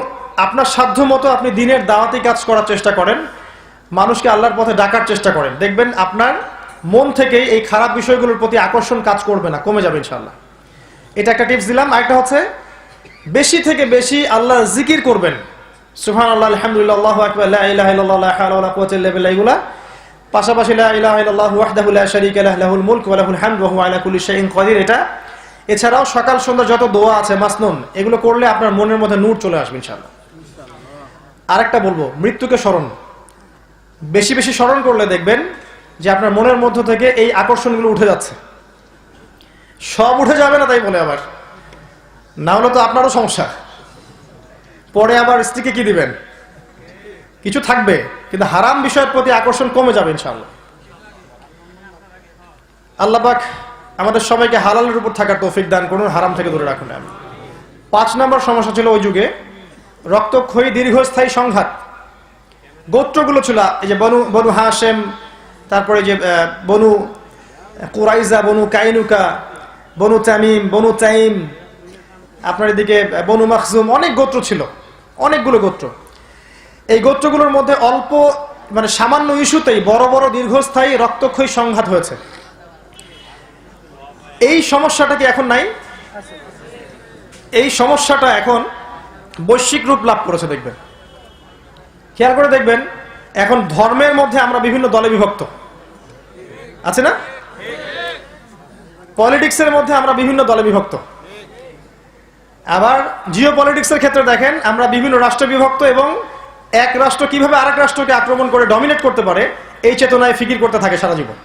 আপনার সাধ্য মতো আপনি দ্বীনের দাওয়াতি কাজ করার চেষ্টা করেন, মানুষকে আল্লাহর পথে ডাকার চেষ্টা করেন। দেখবেন আপনার মন থেকেই এই খারাপ বিষয়গুলোর প্রতি আকর্ষণ কাজ করবে না, কমে যাবে ইনশাআল্লাহ। এটা একটা টিপস দিলাম। আরেকটা হচ্ছে বেশি থেকে বেশি আল্লাহর জিকির করবেন। সুবহানাল্লাহ, আলহামদুলিল্লাহ, আল্লাহু আকবার, লা ইলাহা ইল্লাল্লাহ, লা হাওলা ওয়ালা কুওয়াতা ইল্লা বিল্লাহ, এগুলা। পাশাপাশি লা ইলাহা ইল্লাল্লাহু ওয়াহদাহু লা শারীকা লাহু লাহুল মুলকু ওয়া লাহুল হামদু ওয়া হুয়া আলা কুল্লি শাইইন কাদির, এটা। এছাড়াও সকাল সন্ধ্যা যত দোয়া আছে মাসনুন, এগুলো করলে আপনার মনের মধ্যে নূর চলে আসবে ইনশাআল্লাহ। আরেকটা বলবো, মৃত্যুকে স্মরণ বেশি বেশি স্মরণ করলে দেখবেন যে আপনার মনের মধ্য থেকে এই আকর্ষণগুলো উঠে যাচ্ছে। সব উঠে যাবে না তাই বলে আবার, না হলে তো আপনারও সমস্যা। পরে আবার স্ত্রীকে কি দিবেন? কিছু থাকবে, কিন্তু হারাম বিষয়ের প্রতি আকর্ষণ কমে যাবে ইনশাআল্লাহ। আল্লাহ পাক আমাদের সবাইকে হালালের উপর থাকার তৌফিক দান করুন, হারাম থেকে দূরে রাখুন। 5 নম্বর সমস্যা ছিল ওই যুগে রক্তক্ষয়ী দীর্ঘস্থায়ী সংঘাত। গোত্রগুলো ছিল, এই যে বনু হাশেম, তারপরে যে বনু কুরাইজা, বনু কাইনুকা, বনু তামিম, বনু তাইম, আপনার এদিকে বনু মাখজুম, অনেক গোত্র ছিল, অনেকগুলো গোত্র। এই গোত্রগুলোর মধ্যে অল্প মানে সামান্য ইস্যুতেই বড় বড় দীর্ঘস্থায়ী রক্তক্ষয়ী সংঘাত হয়েছে। এই সমস্যাটা কি এখন নাই? এই সমস্যাটা এখন বৈশ্বিক রূপ লাভ করেছে। দেখবেন, খেয়াল করে দেখবেন, এখন ধর্মের মধ্যে আমরা বিভিন্ন দলে বিভক্ত আছে না? পলিটিক্সের মধ্যে আমরা বিভিন্ন দলে বিভক্ত। আবার জিও পলিটিক্সের ক্ষেত্রে দেখেন আমরা বিভিন্ন রাষ্ট্রে বিভক্ত, এবং এক রাষ্ট্র কিভাবে আরেক রাষ্ট্রকে আক্রমণ করে ডমিনেট করতে পারে এই চেতনায় ফিকির করতে থাকে সারা জীবন।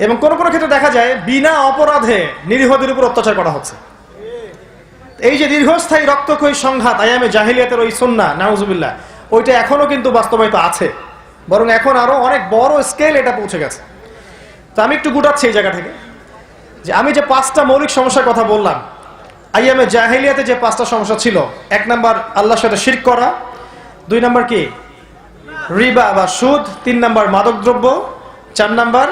এবং কোন কোন ক্ষেত্রে দেখা যায় বিনা অপরাধে নিরীহদের উপর অত্যাচার করা হচ্ছে। এই যে দীর্ঘস্থায়ী রক্তক্ষয়ী সংঘাত, আয়ামে জাহিলিয়াতের ওই সুন্নাহ, নাউজুবিল্লাহ, ওইটা এখনো কিন্তু বাস্তবায়িত আছে, বরং এখন আরো অনেক বড় স্কেল এটা পৌঁছে গেছে। তো আমি একটু গুটাচ্ছি এই জায়গা থেকে, যে আমি যে 5টা মৌলিক সমস্যার কথা বললাম, আইয়ামে জাহিলিয়াতে যে 5টা সমস্যা ছিল, 1 নাম্বার আল্লাহর সাথে শিরক করা, 2 নাম্বার কি রিবা বা সুদ, 3 নাম্বার মাদকদ্রব্য, 4 নাম্বার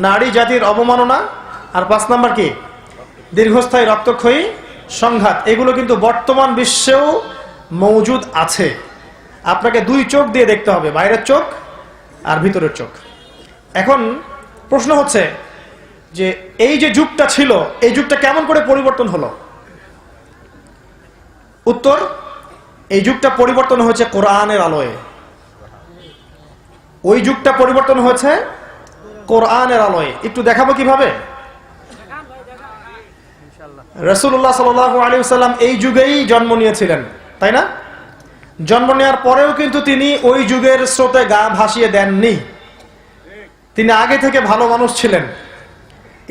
নারী জাতির অবমাননা, আর 5 নাম্বার কি দীর্ঘস্থায়ী রক্তক্ষয়ী সংঘাত। এগুলো কিন্তু বর্তমান বিশ্বেও মৌজুদ আছে। আপনাকে 2 চোখ দিয়ে দেখতে হবে, বাইরের চোখ আর ভিতরের চোখ। এখন প্রশ্ন হচ্ছে যে এই যে যুগটা ছিল, এই যুগটা কেমন করে পরিবর্তন হলো? উত্তর, এই যুগটা পরিবর্তন হয়েছে কোরআনের আলোয়। ওই যুগটা পরিবর্তন হয়েছে কোরআনের আলোয়। একটু দেখাবো কিভাবে। রাসূলুল্লাহ সাল্লাল্লাহু আলাইহি ওয়াসাল্লাম এই যুগেই জন্ম নিয়েছিলেন, তাই না? জন্ম নেওয়ার পরেও কিন্তু তিনি ওই যুগের স্রোতে গা ভাসিয়ে দেননি। তিনি আগে থেকে ভালো মানুষ ছিলেন,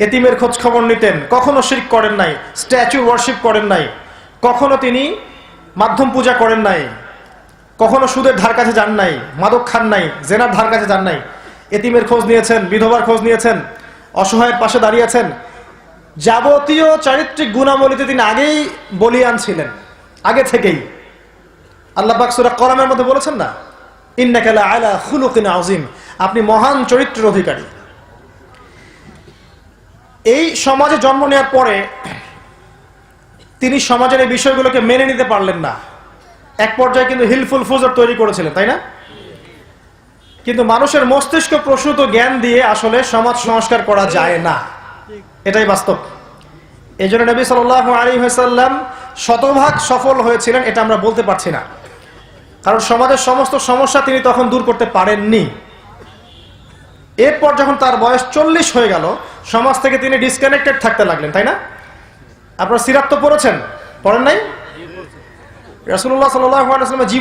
এতিমের খোঁজ খবর নিতেন, কখনো শিরক করেন নাই, স্ট্যাচু ওয়ার্শিপ করেন নাই, কখনো তিনি মাধ্যম পূজা করেন নাই, কখনো সুদের ধার কাছে যান নাই, মাদক খান নাই, জেনার ধার কাছে যান নাই, এতিমের খোঁজ নিয়েছেন, বিধবার খোঁজ নিয়েছেন, অসহায়ের পাশে দাঁড়িয়েছেন। যাবতীয় চারিত্রিক গুণাবলীতে তিনি আগেই বলিয়ান ছিলেন, আগে থেকেই। আল্লাহ পাক সূরা কলামের মধ্যে বলেছেন না, ইন্নাকা লাআলা খুলুকিন আযীম, আপনি মহান চরিত্রের অধিকারী। এই সমাজে জন্ম নেওয়ার পরে তিনি সমাজের এই বিষয়গুলোকে মেনে নিতে পারলেন না। এক পর্যায়ে কিন্তু হিলফুল ফুজর তৈরি করেছিলেন, তাই না? কিন্তু মানুষের মস্তিষ্ক প্রসূত জ্ঞান দিয়ে আসলে সমাজ সংস্কার করা যায় না, এটাই বাস্তব। এই জন্য নবী সাল্লাল্লাহু আলাইহি ওয়াসাল্লাম শতভাগ সফল হয়েছিলেন এটা আমরা বলতে পারছি না, কারণ সমাজের সমস্ত সমস্যা তিনি তখন দূর করতে পারেননি। এরপর যখন তার বয়স 40 হয়ে গেল, সমাজ থেকে তিনি ডিসকানেক্টেড থাকতে লাগলেন, তাই না? আপনারা সিরাত তো পড়েছেন, পড়েন নাই? রাসূলুল্লাহ সাল্লাল্লাহু আলাইহি ওয়াসাল্লামের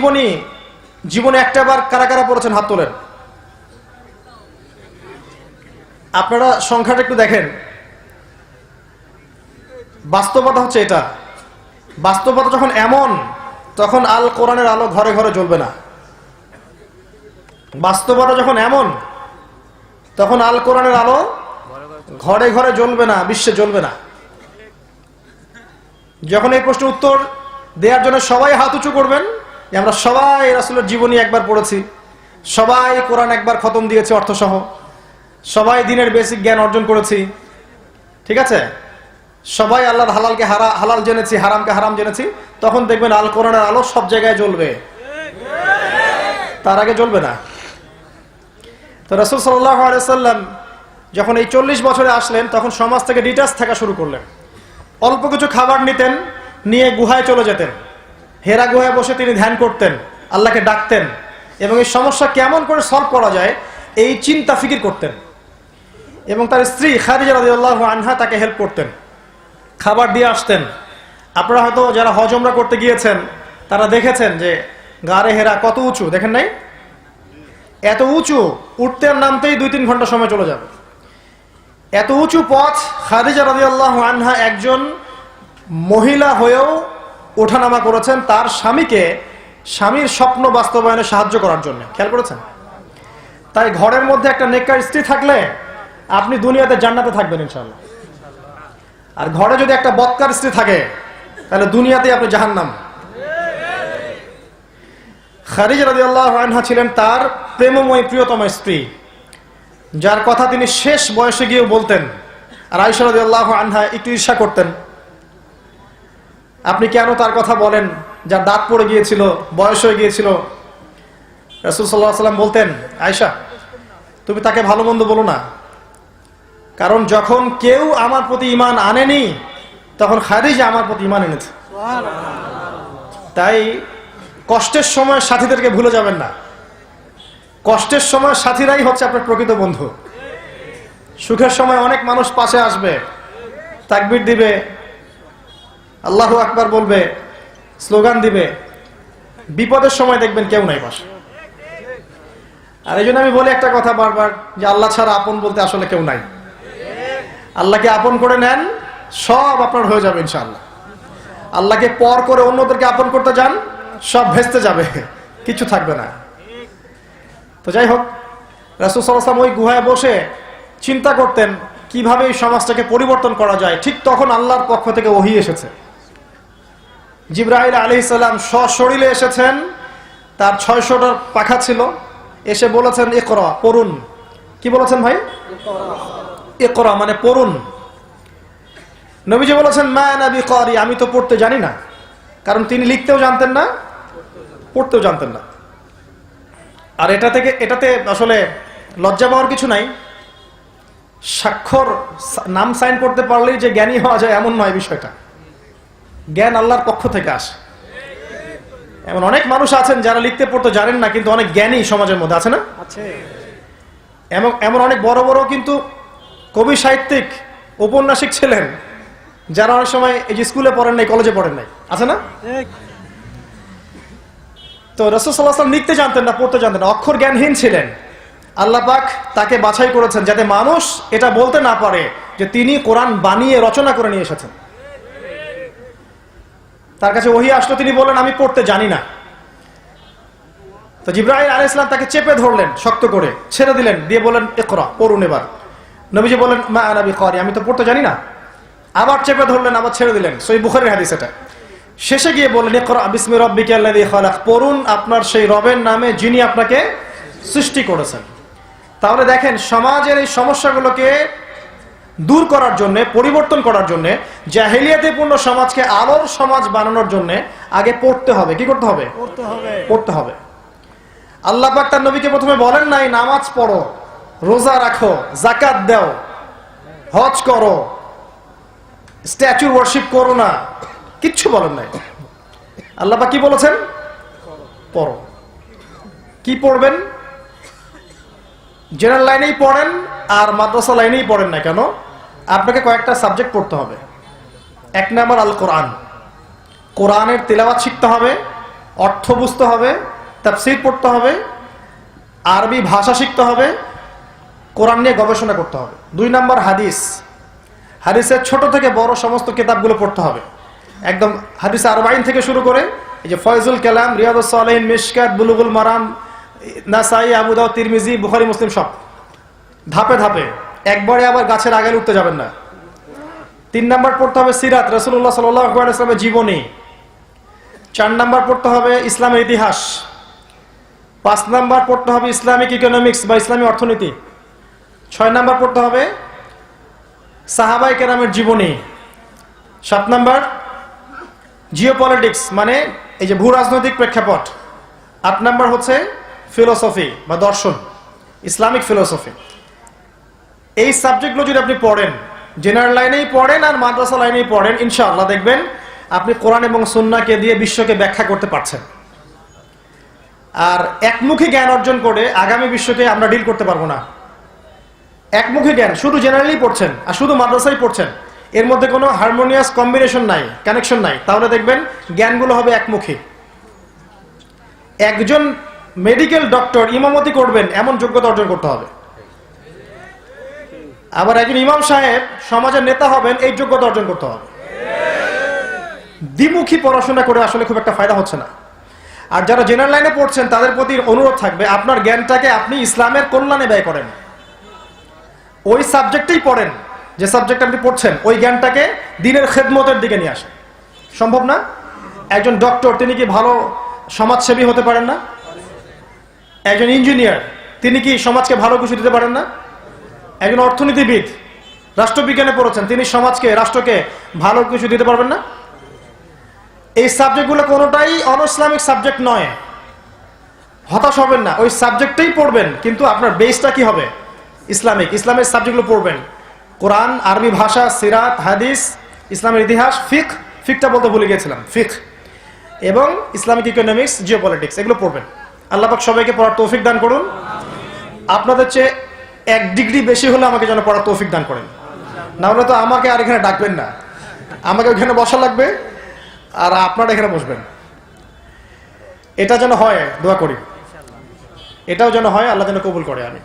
জীবনে একটা বার কারা কারা পড়েছেন হাত তোলেন। আপনারা সংখ্যাটা একটু দেখেন। বাস্তবতা হচ্ছে এটা, বাস্তবতা যখন এমন, তখন আল কোরআনের আলো ঘরে ঘরে জ্বলবে না। বাস্তবতা যখন এমন, তখন আল কোরআনের আলো ঘরে ঘরে জ্বলবে না, বিশ্বে জ্বলবে না। যখন এই প্রশ্নের উত্তর দেওয়ার জন্য সবাই হাত উঁচু করবেন যে আমরা সবাই রাসূলের জীবনী একবার পড়েছি, সবাই কোরআন একবার খতম দিয়েছি অর্থসহ, সবাই দিনের বেসিক জ্ঞান অর্জন করেছি, ঠিক আছে, সবাই আল্লাহর হালালকে হালাল জেনেছি, হারামকে হারাম জেনেছি, তখন দেখবেন আল কোরআনের আলো সব জায়গায় জ্বলবে, তার আগে জ্বলবে না। তো রাসূল সাল্লাল্লাহু আলাইহি ওয়াসাল্লাম যখন এই 40 বছরে আসলেন, তখন সমাজ থেকে ডিটাচ থাকা শুরু করলেন। অল্প কিছু খাবার নিতেন, নিয়ে গুহায় চলে যেতেন। হেরা গুহায় বসে তিনি ধ্যান করতেন, আল্লাহকে ডাকতেন, এবং এই সমস্যা কেমন করে সলভ করা যায় এই চিন্তা ফিকির করতেন। এবং তার স্ত্রী খাদিজা রাদিয়াল্লাহু আনহা তাকে হেল্প করতেন, খাবার দিয়ে আসতেন। আপনারা হয়তো যারা হজ উমরা করতে গিয়েছেন তারা দেখেছেন যে গারে হেরা কত উঁচু, দেখেন নাই? এত উঁচু, উঠতে আর নামতেই 2-3 ঘন্টা সময় চলে যাবে। এত উঁচু পথ খাদিজা রাদিয়াল্লাহু আনহা একজন মহিলা হয়েও ওঠানামা করেছেন তার স্বামীর স্বপ্ন বাস্তবায়নে সাহায্য করার জন্য। খেয়াল করেছেন? তাই ঘরের মধ্যে একটা নেককার স্ত্রী থাকলে আপনি দুনিয়াতে জান্নাতে থাকবেন ইনশাআল্লাহ। আর ঘরে যদি একটা বদকার স্ত্রী থাকে তাহলে দুনিয়াতে আপনি জাহান্নাম। খাদিজা রাদিয়াল্লাহু আনহা ছিলেন তার প্রেমময় প্রিয়তম স্ত্রী, যার কথা তিনি শেষ বয়সে গিয়েও বলতেন। আর আয়েশা রাদিয়াল্লাহু আনহা একটু ঈর্ষা করতেন, আপনি কেন তার কথা বলেন, যার দাঁত পড়ে গিয়েছিল, বয়স হয়ে গিয়েছিল। রাসূল সাল্লাল্লাহু আলাইহি ওয়াসাল্লাম বলতেন, আয়েশা তুমি তাকে ভালো মন্দ বলো না, কারণ যখন কেউ আমার প্রতি ঈমান আনেনি তখন খাদিজা আমার প্রতি ঈমান এনেছে। তাই কষ্টের সময় সাথীদেরকে ভুলে যাবেন না। কষ্টের সময় সাথীরাই হচ্ছে আপনার প্রকৃত বন্ধু। সুখের সময় অনেক মানুষ পাশে আসবে, তাকবীর দিবে, আল্লাহু আকবার বলবে, স্লোগান দিবে। বিপদের সময় দেখবেন কেউ নাই পাশে। আর এই জন্য আমি বলি একটা কথা বারবার, যে আল্লাহ ছাড়া আপন বলতে আসলে কেউ নাই। আল্লাহকে আপন করে নেন, সব আপনার হয়ে যাবে ইনশাআল্লাহ। আল্লাহকে পর করে অন্যদেরকে আপন করতে যান, সব ভেস্তে যাবে, কিছু থাকবে না। তো যাই হোক, রাসূল সাল্লাল্লাহু আলাইহি ওয়াসাল্লাম ওই গুহায় বসে চিন্তা করতেন কিভাবে এই সমাজটাকে পরিবর্তন করা যায়। ঠিক তখন আল্লাহর পক্ষ থেকে ওহী এসেছে। জিবরাইল আলাইহিস সালাম সশরীরে এসেছেন, তার 600টার পাখা ছিল, এসে বলেছেন ইকরা, পড়ুন। কি বলেছেন ভাই? ইকরা মানে পড়ুন। নবীজি বলেছেন মা আনা বিকারি, আমি তো পড়তে জানি না, কারণ তিনি লিখতেও জানতেন না, পড়তেও জানতেন না। আর এটাতে আসলে লজ্জা পাওয়ার কিছু নাই। স্বাক্ষর, নাম সাইন করতে পারলেই যে জ্ঞানী হওয়া যায় এমন নয় বিষয়টা। জ্ঞান আল্লাহর পক্ষ থেকে আসে। এমন অনেক মানুষ আছেন যারা লিখতে পড়তে জানেন না, কিন্তু অনেক জ্ঞানী সমাজের মধ্যে আছে না? এমন অনেক বড় বড় কিন্তু কবি, সাহিত্যিক, ঔপন্যাসিক ছিলেন যারা অনেক সময় এই যে স্কুলে পড়েন নাই, কলেজে পড়েন নাই, আছে না? তো রাসূল সাল্লাল্লাহু আলাইহি ওয়াসাল্লাম লিখতে জানতেন না, পড়তে জানতেন না, অক্ষর জ্ঞানহীন ছিলেন। আল্লাহ পাক তাকে বাছাই করেছেন যাতে মানুষ এটা বলতে না পারে যে তিনি কোরআন বানিয়ে রচনা করে নিয়ে এসেছেন। তার কাছে ওহী আসলো, তিনি বললেন আমি পড়তে জানি না। তো জিবরাইল আলাইহিস সালাম তাকে চেপে ধরলেন শক্ত করে, ছেড়ে দিলেন, দিয়ে বললেন ইকরা, পড়ুন এবার। নবীজি বললেন মা আনা বিকারি, আমি তো পড়তে জানি না। আবার চেপে ধরলেন, আবার ছেড়ে দিলেন। সহিহ বুখারীর হাদিস এটা। শেষে গিয়ে বললেন ইকরা বিসমি রাব্বিকাল্লাযী খালাক, পড়ুন আপনার সেই রবের নামে যিনি আপনাকে সৃষ্টি করেছেন। তাহলে দেখেন, সমাজের এই সমস্যাগুলোকে দূর করার জন্য, পরিবর্তন করার জন্য, জাহেলিয়াতিপূর্ণ সমাজকে আলোর সমাজ বানানোর জন্য আগে পড়তে হবে। কি করতে হবে? পড়তে হবে। আল্লাহ পাক তার নবীকে প্রথমে বলেন নাই নামাজ পড়ো, রোজা রাখো, যাকাত দাও, হজ করো, স্ট্যাচু ওয়ার্শিপ করো না, কিচ্ছু বলেন নাই। আল্লাহ পাক কি বলেছেন? পড়ো। কি পড়বেন? জেনারেল লাইনেই পড়েন আর মাদ্রাসা লাইনেই পড়েন না কেন, আপনাকে কয়েকটা সাবজেক্ট পড়তে হবে। 1 নাম্বার আল কোরআন, কোরআনের তিলাওয়াত শিখতে হবে। অর্থ বুঝতে হবে, তাফসীর পড়তে হবে, আরবি ভাষা শিখতে হবে, কোরআন নিয়ে গবেষণা করতে হবে। 2 নাম্বার হাদিস, হাদিসের ছোট থেকে বড় সমস্ত কিতাবগুলো পড়তে হবে। একদম হাদিস 40 থেকে শুরু করে এই যে ফয়জুল কালাম, রিয়াদুস সালিহিন, মিশকাত, বুলুগুল মারাম, নাসাই, আবু দাউদ, তিরমিজি, বুখারী, মুসলিম, সব ধাপে ধাপে, একবারে আবার গাছের আগায় উঠতে যাবেন না। 3 নাম্বার পড়তে হবে সিরাত, রাসূলুল্লাহ সাল্লাল্লাহু আলাইহি ওয়াসাল্লামের জীবনী। 4 নাম্বার পড়তে হবে ইসলামের ইতিহাস। 5 নাম্বার পড়তে হবে ইসলামিক ইকোনমিক্স বা ইসলামী অর্থনীতি। 6 নাম্বার পড়তে হবে সাহাবায়ে কেরামের জীবনী। 7 নাম্বার জিওপলিটিক্স, মানে এই যে ভূ রাজনৈতিক প্রেক্ষাপট। 8 নাম্বার হচ্ছে ফিলোসফি বা দর্শন, ইসলামিক ফিলোসফি। এই সাবজেক্টগুলো যদি আপনি পড়েন, জেনারেল লাইনেই পড়েন আর মাদ্রাসা লাইনেই পড়েন, ইনশাআল্লাহ দেখবেন আপনি কোরআন এবং সুন্নাহকে দিয়ে বিশ্বকে ব্যাখ্যা করতে পারছেন। আর একমুখী জ্ঞান অর্জন করে আগামী বিশ্বকে আমরা ডিল করতে পারবো না। একমুখী জ্ঞান, শুধু জেনারেলি পড়ছেন আর শুধু মাদ্রাসায় পড়ছেন, এর মধ্যে কোনো হারমোনিয়াস কম্বিনেশন নাই, কানেকশন নাই, তাহলে দেখবেন জ্ঞানগুলো হবে একমুখী। একজন মেডিকেল ডক্টর ইমামতি করবেন এমন যোগ্যতা অর্জন করতে হবে। আবার একজন ইমাম সাহেব সমাজের নেতা হবেন এই যোগ্যতা অর্জন করতে হবে। দ্বিমুখী পড়াশোনা করে আসলে খুব একটা ফায়দা হচ্ছে না। আর যারা জেনারেল লাইনে পড়ছেন তাদের প্রতি অনুরোধ থাকবে, আপনার জ্ঞানটাকে আপনি ইসলামের কল্যাণে ব্যয় করেন। ওই সাবজেক্টেই পড়েন, যে সাবজেক্ট আপনি পড়ছেন ওই জ্ঞানটাকে দ্বীনের খেদমতের দিকে নিয়ে আসেন। সম্ভব না? একজন ডক্টর তিনি কি ভালো সমাজসেবী হতে পারেন না? একজন ইঞ্জিনিয়ার তিনি কি সমাজকে ভালো কিছু দিতে পারেন না? একজন অর্থনীতিবিদ, রাষ্ট্রবিজ্ঞানে পড়েছেন, তিনি সমাজকে, রাষ্ট্রকে ভালো কিছু দিতে পারবেন না? এই সাবজেক্টগুলো কোনোটাই অন-ইসলামিক সাবজেক্ট নয়। হতাশ হবেন না, ওই সাবজেক্টটাই পড়বেন, কিন্তু আপনার বেসটা কি হবে? ইসলামিক। ইসলামের সাবজেক্টগুলো পড়বেন, কোরআন, আরবি ভাষা, সিরাত, হাদিস, ইসলামের ইতিহাস, ফিকটা বলতে ভুলে গিয়েছিলাম, ফিক, এবং ইসলামিক ইকোনমিক্স, জিওপলিটিক্স, এগুলো পড়বেন। আল্লাহ পাক সবাইকে পড়ার তৌফিক দান করুন। আপনাদের চেয়ে 1 ডিগ্রি বেশি হলে আমাকে যেন পড়ার তৌফিক দান করেন, না হলে তো আমাকে আর এখানে ডাকবেন না, আমাকে ওখানে বসা লাগবে আর আপনারা এখানে বসবেন। এটা যেন হয়, দোয়া করি, এটাও যেন হয়, আল্লাহ যেন কবুল করে। আমি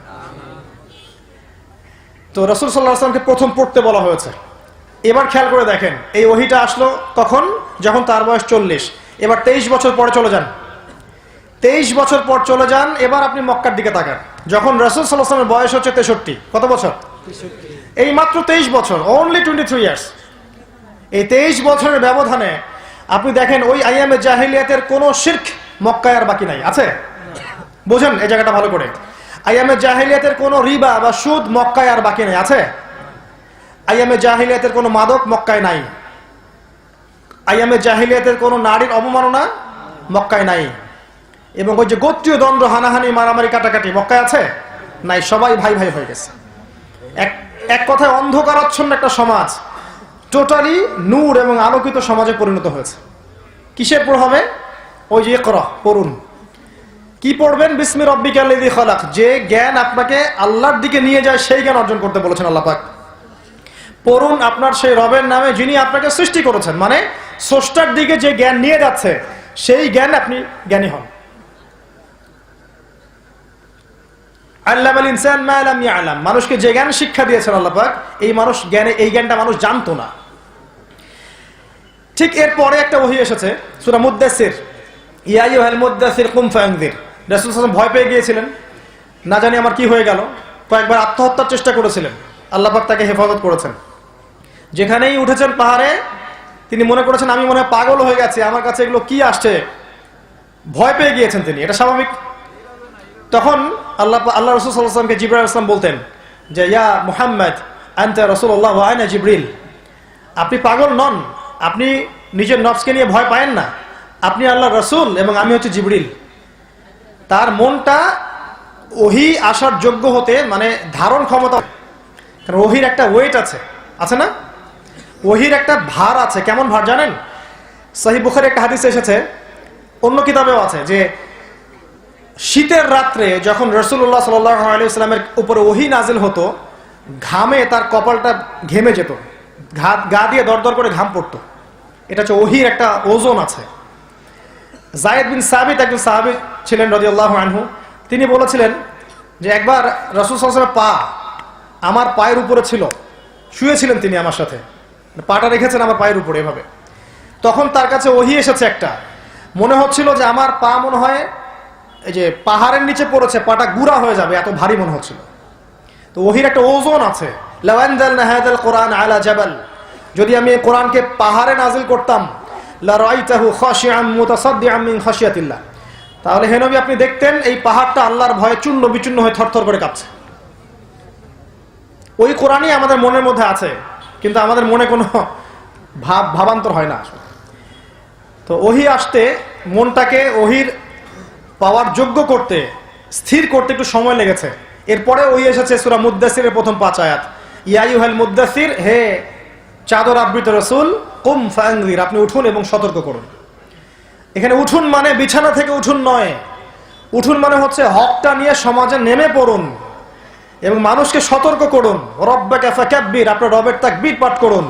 তো রাসূল সাল্লাল্লাহু আলাইহি ওয়াসাল্লামকে প্রথম পড়তে বলা হয়েছে। এবার খেয়াল করে দেখেন, এই ওহীটা আসলো তখন যখন তার বয়স 40। এবার 23 বছর পরে চলে যান, 23 বছর পর চলে যান। এবার আপনি মক্কার দিকে তাকান, যখন রাসূল সাল্লাল্লাহু আলাইহি ওয়াসাল্লামের বয়স হচ্ছে 63। কত বছর? এই মাত্র 23 বছর, অনলি 23 ইয়ার্স। এই 23 বছরের ব্যবধানে আপনি দেখেন ওই আইয়ামে জাহিলিয়াতের কোনো শিরক মক্কায় আর বাকি নাই। আছে? বোঝেন এই জায়গাটা ভালো করে। আইয়ামে জাহিলিয়াতের কোনো রিবা বা সুদ মক্কায় আর বাকি নাই। আছে? আইয়ামে জাহিলিয়াতের কোনো মাদক মক্কায় নাই। আইয়ামে জাহিলিয়াতের কোনো নারীর অবমাননা মক্কায় নাই। এবং ওই যে গোত্রীয় দ্বন্দ্ব, হানাহানি, মারামারি, কাটাকাটি মক্কায় আছে? নাই। সবাই ভাই ভাই হয়ে গেছে। এক কথায় অন্ধকারাচ্ছন্ন একটা সমাজ টোটালি নূর এবং আলোকিত সমাজে পরিণত হয়েছে। কিসের প্রভাবে? ওই যে ইকরা, পড়ুন। কি পড়বেন? বিসমি রাব্বিকাল্লাযী খালাক। যে জ্ঞান আপনাকে আল্লাহর দিকে নিয়ে যায় সেই জ্ঞান অর্জন করতে বলেছেন আল্লাহ পাক। পড়ুন আপনার সেই রবের নামে যিনি আপনাকে সৃষ্টি করেছেন, মানে স্রষ্টার দিকে যে জ্ঞান নিয়ে যাচ্ছে সেই জ্ঞান আপনি জ্ঞানী হন। আল্লামাল ইনসান মা লাম ইয়ালাম, মানুষকে যে জ্ঞান শিক্ষা দিয়েছেন আল্লাহ পাক, এই জ্ঞানটা মানুষ জানতো না। ঠিক এরপরে একটা ওহী এসেছে সূরা মুদ্দাসির, ইয়া আইয়ুহাল মুদ্দাসির কুম ফাআনযির। রাসূল সাল্লাল্লাহু আলাইহি ওয়াসাল্লাম ভয় পেয়ে গিয়েছিলেন, না জানি আমার কি হয়ে গেল, কয়েকবার আত্মহত্যার চেষ্টা করেছিলেন। আল্লাহ পাক তাকে হেফাজত করেছেন। যেখানেই উঠেছেন পাহাড়ে তিনি মনে করেছেন আমি মনে হয় পাগল হয়ে গেছি, আমার কাছে এগুলো কি আসছে, ভয় পেয়ে গিয়েছেন তিনি। এটা স্বাভাবিক। তখন আল্লাহ রাসূল সাল্লাল্লাহু আলাইহি ওয়াসাল্লামকে জিবরাইল আলাইহিস সালাম বলতেন যে ইয়া মুহাম্মদ আনতা রাসূলুল্লাহ ওয়া আনা জিবরিল। আপনি পাগল নন, আপনি নিজের নফসকে নিয়ে ভয় পায়েন না, আপনি আল্লাহর রাসূল এবং আমি হচ্ছে জিবরিল। তার মনটা ওহী আসার যোগ্য হতে, মানে ধারণ ক্ষমতা, কারণ ওহীর একটা ওয়েট আছে, আছে না? ওহীর একটা ভার আছে। কেমন ভার জানেন? সহিহ বুখারী একটা হাদিস এসেছে, অন্য কিতাবেও আছে, যে শীতের রাত্রে যখন রাসূলুল্লাহ সাল্লাল্লাহু আলাইহি ওয়াসাল্লামের উপরে ওহী নাজিল হতো, ঘামে তার কপালটা ঘেমে যেত, গা দিয়ে দরদর করে ঘাম পড়তো। এটা হচ্ছে ওহীর একটা ওজন আছে। যায়েদ বিন সাবিত একজন সাহাবী ছিলেন রাদিয়াল্লাহু আনহু। তিনি বলেছিলেন যে একবার রাসূল সাল্লাল্লাহু আলাইহি ওয়াসাল্লামের পা আমার পায়ের উপরে ছিল, শুয়েছিলেন তিনি আমার সাথে, পাটা রেখেছেন আমার পায়ের উপরে এভাবে। তখন তার কাছে ওহী এসেছে একটা, মনে হচ্ছিল যে আমার পা মনে হয় এই যে পাহাড়ের নিচে পড়েছে, পাটা গুঁড়া হয়ে যাবে, এত ভারী মনে হচ্ছিল। তো ওহীর একটা ওজন আছে, লাউ আনজালনা হাযাল কুরআন আলা জাবাল, যদি আমি এই কোরআনকে পাহাড়ে নাজিল করতাম, লা রাআইতাহু খাশিআম মুতাসাদ্দিআম মিন খাশিয়াতিল্লাহ, তাহলে হে নবী আপনি দেখতেন এই পাহাড়টা আল্লাহর ভয়ে চূর্ণ বিচূর্ণ হয়ে থরথর করে কাঁপছে। ওই কোরআনই আমাদের মনের মধ্যে আছে, কিন্তু আমাদের মনে কোনো ভাবান্তর হয় না। তো ওহী আসতে মনটাকে ওহীর পাওয়ার যোগ্য করতে, স্থির করতে একটু সময় লেগেছে। এরপরে ওই এসেছে সূরা মুদ্দাসিরের প্রথম 5 আয়াত, ইয়া আইয়ুহাল মুদ্দাসির, হে চাদর আবৃত রাসূল, কুম ফাআনযির, আপনি উঠুন এবং সতর্ক করুন। এখানে উঠুন মানে বিছানা থেকে উঠুন নয়, উঠুন মানে হচ্ছে হকটা নিয়ে সমাজে নেমে পড়ুন এবং মানুষকে সতর্ক করুন। রব্বাকা ফাকাব্বির, আপনার রবের তাকবীর পাঠ করুন।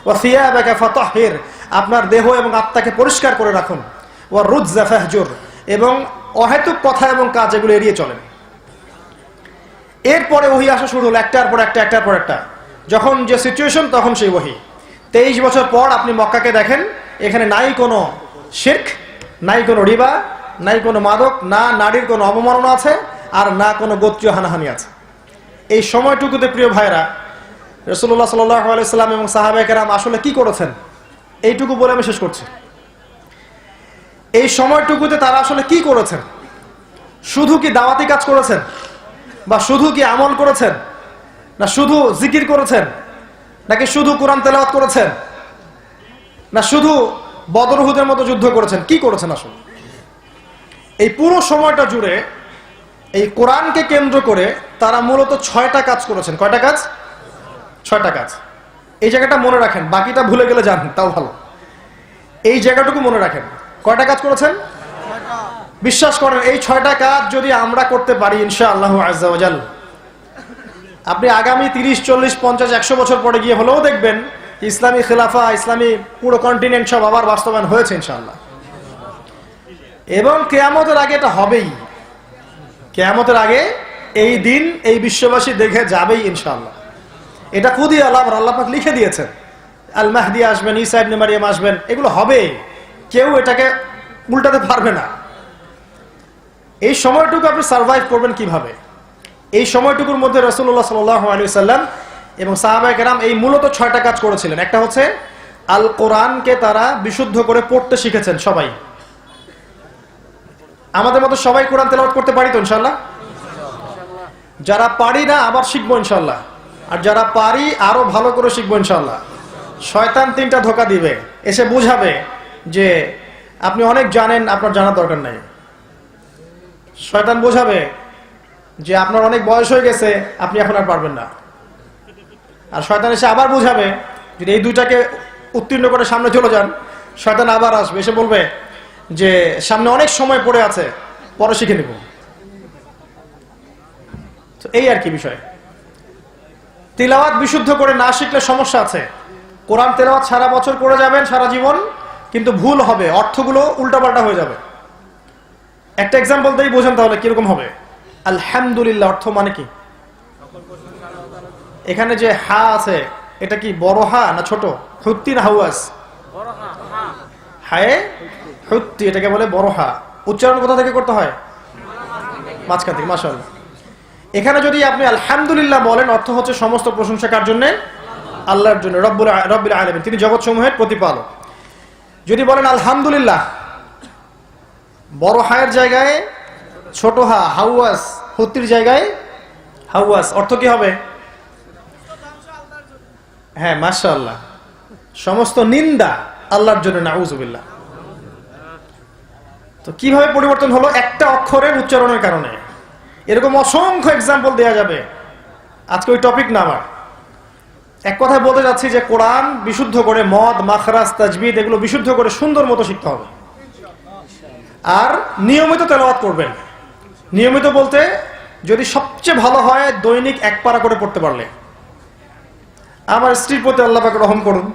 ওয়া সিয়াবাকা ফাতাহহির, আপনার দেহ এবং আত্মাকে পরিষ্কার করে রাখুন। ওয়া রুজজা ফাহজুর, এবং অহেতুক কথা এবং কাজ এগুলো এড়িয়ে চলেন। এরপরে ওহী আসা শুরু হলো, একটার পর একটা, একটার পর একটা। যখন যে সিচুয়েশন তখন সেই ওহী। 23 বছর পর আপনি মক্কাকে দেখেন, এখানে নাই কোনো শিরক, নাই কোনো রিবা, নাই কোনো মাদক, না নারীর কোনো অবমাননা আছে, আর না কোনো গোত্রীয় হানাহানি আছে। এই সময়টুকুতে প্রিয় ভাইরা, রাসূলুল্লাহ সাল্লাল্লাহু আলাইহি সাল্লাম এবং সাহাবায়ে কেরাম আসলে কি করেছেন, এইটুকু বলে আমি শেষ করছি। এই সময়টুকুতে তারা আসলে কি করেছেন? শুধু কি দাওয়াতি কাজ করেছেন, বা শুধু কি আমল করেছেন, না শুধু জিকির করেছেন, নাকি শুধু কোরআন তেলাওয়াত করেছেন, না শুধু বদর উহুদের মতো যুদ্ধ করেছেন? কি করেছেন আসলে? এই পুরো সময়টা জুড়ে এই কোরআনকে কেন্দ্র করে তারা মূলত 6টা কাজ করেছেন। কয়টা কাজ? 6টা কাজ। এই জায়গাটা মনে রাখেন, বাকিটা ভুলে গেলে জানেন তাও ভালো। এই জায়গাটুকু মনে রাখেন, কয়টা কাজ করেছেন? বিশ্বাস করেন, এই 6টা কাজ যদি আমরা করতে পারি ইনশাআল্লাহু আযজা ওয়া জাল, আপনি আগামী 30, 40, 50, 100 বছর পরে গিয়ে হলেও দেখবেন ইসলামী খেলাফা, ইসলামী পুরো কন্টিনেন্ট সব আবার বাস্তবায়ন হয়েছে ইনশাআল্লাহ। এবং কিয়ামতের আগে এটা হবেই। কিয়ামতের আগে এই দিন এই বিশ্ববাসী দেখে যাবেই ইনশাআল্লাহ। এটা খুদই আল্লাহ পাক লিখে দিয়েছেন। আল মাহদি আসবেন, ঈসা ইবনে মারইয়াম আসবেন, এগুলো হবে, কেউ এটাকে উল্টাতে পারবে না। এই সময়টুকু আপনি সারভাইভ করবেন কিভাবে? এই সময়টুকুর মধ্যে রাসূলুল্লাহ সাল্লাল্লাহু আলাইহি ওয়াসাল্লাম এবং সাহাবায়ে কেরাম এই মূলত 6টা কাজ করেছিলেন। একটা হচ্ছে আল কোরআনকে তারা বিশুদ্ধ করে পড়তে শিখেছেন। সবাই আমাদের মতো সবাই কোরআন তেলাওয়াত করতে পারি তো ইনশাআল্লাহ? যারা পারি না আবার শিখবো ইনশাআল্লাহ, আর যারা পারি আরো ভালো করে শিখবো ইনশাআল্লাহ। শয়তান 3টা ধোঁকা দিবে, এসে বুঝাবে যে আপনি অনেক জানেন, আপনার জানার দরকার নাই। শয়তান বোঝাবে যে আপনার অনেক বয়স হয়ে গেছে, আপনি এখন আর পারবেন না। আর শয়তান এসে আবার বুঝাবে, যদি এই দুইটাকে উত্তীর্ণ করে সামনে চলে যান, শয়তান আবার আসবে, এসে বলবে যে সামনে অনেক সময় পড়ে আছে, পরে শিখে নিব। তো এই আর কি বিষয়। তিলাওয়াত বিশুদ্ধ করে না শিখলে সমস্যা আছে। কোরআন তেলাওয়াত সারা বছর করে যাবেন, সারা জীবন, কিন্তু ভুল হবে, অর্থগুলো উল্টাপাল্টা হয়ে যাবে। একটা এক্সাম্পল দিয়েই বোঝেন তাহলে কিরকম হবে। আলহামদুলিল্লাহ অর্থ মানে কি? এখানে যে হা আছে, এটা কি বড় হা না ছোট? হুত্তি না হাওয়াস? হায়ে হুত্তি, এটাকে বলে বড় হা। উচ্চারণ কোথা থেকে করতে হয়? মাঝখান থেকে। মাশাআল্লাহ। এখানে যদি আপনি আলহামদুলিল্লাহ বলেন, অর্থ হচ্ছে সমস্ত প্রশংসা কার জন্য? আল্লাহর জন্য, রব্বুল আলামিন, তিনি জগৎসমূহের প্রতিপালক। যদি বলেন আলহামদুলিল্লাহ, বড় হায়ের জায়গায় ছোট হা হাওয়াস, হুত্তির জায়গায় হাওয়াস, অর্থ কি হবে? হ্যাঁ মাশাআল্লাহ, সমস্ত নিন্দা আল্লাহর জন্য, নাউযুবিল্লাহ। তো কিভাবে পরিবর্তন হলো? একটা অক্ষরের উচ্চারণের কারণে। এরকম অসংখ্য এক্সাম্পল দেয়া যাবে, আজকে ওই টপিক না আমার। এক কথায় বলতে যাচ্ছি যে কোরআন বিশুদ্ধ করে, মদ, মাখরাজ, তাজবিদ এগুলো বিশুদ্ধ করে সুন্দর মতো শিখতে হবে। আর নিয়মিত তেলাওয়াত করবেন। নিয়মিত বলতে যদি সবচেয়ে ভালো হয় দৈনিক 1 পারা করে পড়তে পারলে। আমার স্ত্রীর প্রতি আল্লাহ পাক রহম করুন,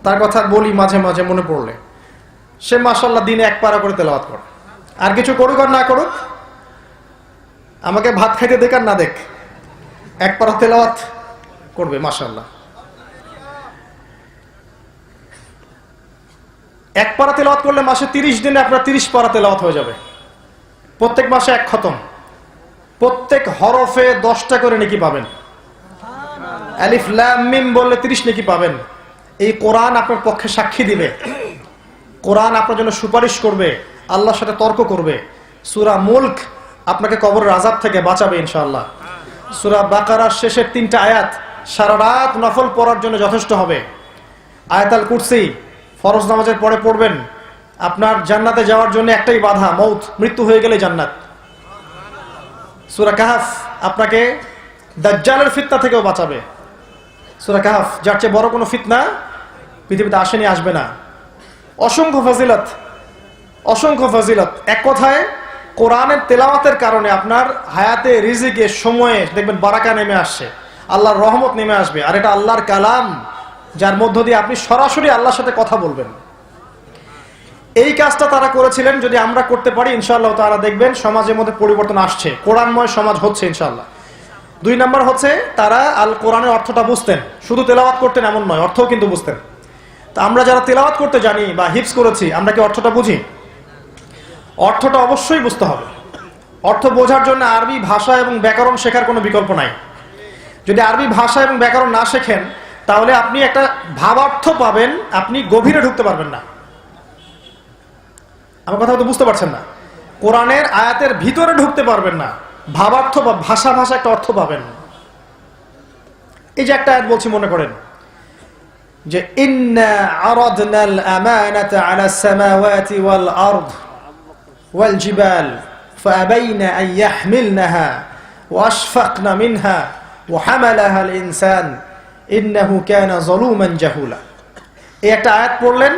তার কথা বলি মাঝে মাঝে মনে পড়লে, সে মাশাআল্লাহ দিনে 1 পারা করে তেলাওয়াত করে, আর কিছু করুক আর না করুক, আমাকে ভাত খাইতে দেখ আর না দেখ, 1 পারা তেলাওয়াত করবে মাশাআল্লাহ। 1 পারা তেলাওয়াত করলে মাসে 30 দিনে আপনার 30 পারা তেলাওয়াত হয়ে যাবে। প্রত্যেক মাসে 1 খতম, প্রত্যেক হরফে 10টা করে নেকি পাবেন। আলিফ লাম মিম বললে 30 নেকি পাবেন। এই কোরআন আপনার পক্ষে সাক্ষী দিবে, কোরআন আপনার জন্য সুপারিশ করবে, আল্লাহর সাথে তর্ক করবে। সূরা মুলক আপনাকে কবরের আযাব থেকে বাঁচাবে ইনশাআল্লাহ। সূরা বাকারার শেষের 3টা আয়াত সারা রাত নফল পড়ার জন্য যথেষ্ট হবে। আয়াতুল কুরসি ফরজ নামাজের পরে পড়বেন, আপনার জান্নাতে যাওয়ার জন্য একটাই বাধা, মউত, মৃত্যু হয়ে গেলে জান্নাত। সূরা কাহফ আপনাকে দাজ্জালের ফিতনা থেকেও বাঁচাবে। সূরা কাহফ, যার চেয়ে বড় কোনো ফিতনা পৃথিবীতে আসেনি, আসবে না। অসংখ্য ফজিলত, অসংখ্য ফজিলত। এক কথায় কোরআনের তেলাওয়াতের কারণে আপনার হায়াতে, রিজিকে, সময়ে দেখবেন বারাকা নেমে আসছে, আল্লাহর রহমত নেমে আসবে। আর এটা আল্লাহর কালাম, যার মধ্য দিয়ে আপনি সরাসরি আল্লাহর সাথে কথা বলবেন। এই কাজটা তারা করেছিলেন, যদি আমরা করতে পারি ইনশাআল্লাহ তাআলা দেখবেন সমাজের মধ্যে পরিবর্তন আসছে, কোরআনময় সমাজ হচ্ছে ইনশাআল্লাহ। 2 নম্বর হচ্ছে তারা আল কোরআনের অর্থটা বুঝতেন, শুধু তেলাওয়াত করতেন এমন নয়, অর্থও কিন্তু বুঝতেন। তা আমরা যারা তেলাওয়াত করতে জানি বা হিফজ করেছি, আমরা কি অর্থটা বুঝি? অর্থটা অবশ্যই বুঝতে হবে। অর্থ বোঝার জন্য আরবি ভাষা এবং ব্যাকরণ শেখার কোনো বিকল্প নাই। যদি আরবি ভাষা এবং ব্যাকরণ না শেখেন, তাহলে আপনি একটা ভাবার্থ পাবেন, আপনি গভীরে ঢুকতে পারবেন না। আমার কথা হয়তো বুঝতে পারছেন না। কোরআনের আয়াতের ভিতরে ঢুকতে পারবেন না, ভাবার্থ বা ভাষা একটা অর্থ পাবেন। এই যে একটা আয়াত বলছি, মনে করেন যে ইন্না আরাদনাল আমানাতা আলাস সামাওয়াতি ওয়াল আরদ ওয়াল জিবাল ফাআবাইনা আন ইয়াহমিলনাহা ওয়া আশফাকনা মিনহা ওয়া হামালাহা আল ইনসান ইন্নাহু কানা যালুমান জাহুলা। এই একটা আয়াত পড়লেন,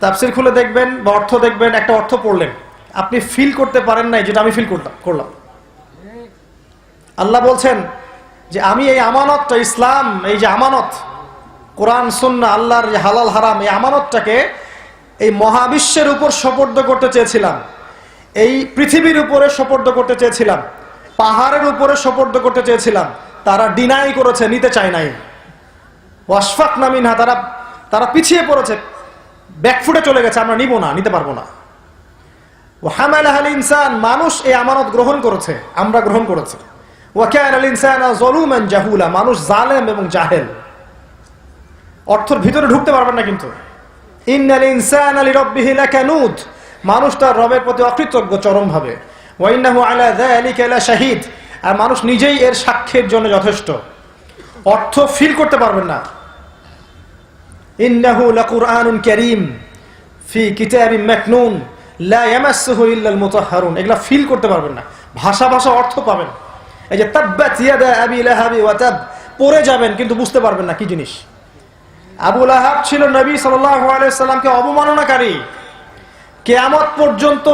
তাফসীর খুলে দেখবেন বা অর্থ দেখবেন, একটা অর্থ পড়লেন, আপনি ফিল করতে পারেন নাই যেটা আমি ফিল করলাম। আল্লাহ বলছেন যে আমি এই আমানতটা, ইসলাম এই যে আমানত, কোরআন সুন্নাহ, আল্লাহর যে হালাল হারাম, এই আমানতটাকে এই মহাবিশ্বের উপর সোপর্দ করতে চেয়েছিলাম, এই পৃথিবীর উপরে সোপর্দ করতে চেয়েছিলাম, পাহাড়ের উপরে সোপর্দ করতে চেয়েছিলাম। তারা ডিনাই করেছে, নিতে চায় নাই। ওয়াশফাকনা মিনহা, তারা পিছিয়ে পড়েছে, ব্যাকফুটে চলে গেছে, আমরা নিব না, নিতে পারবো না। ওয়া হামালাহাল ইনসান, মানুষ এই আমানত গ্রহণ করেছে, আমরা গ্রহণ করেছি। ওয়া কানাল ইনসানু যালুমান জাহুলা, মানুষ জালেম এবং জাহেল। অর্থের ভিতরে ঢুকতে পারবেন না কিন্তু। ইন্নাল ইনসানা লিরাব্বিহি লাকানুদ, মানুষ তার রবের প্রতি অকৃতজ্ঞ চরমভাবে। ওয়া ইন্নাহু আলা যালিকা লাশাহিদ, আর মানুষ নিজেই এর সাক্ষ্যের জন্য যথেষ্ট। অর্থ ফিল করতে পারবেন না। ইন্নাহু লাকুরআনুন কারীম ফি কিতাবিন মাকনুন লা ইয়ামাসসুহু ইল্লাল মুতাহহারুন, এগুলা ফিল করতে পারবেন না। ভাষা অর্থ পাবেন। এই যে তাব্বাত ইয়াদা আবি লাহাবি ওয়া তাব, পড়ে যাবেন কিন্তু বুঝতে পারবেন না কি জিনিস। আবু লাহাব ছিল নবী সাল্লাল্লাহু আলাইহি সাল্লামকে অবমাননাকারী। কিয়ামত পর্যন্ত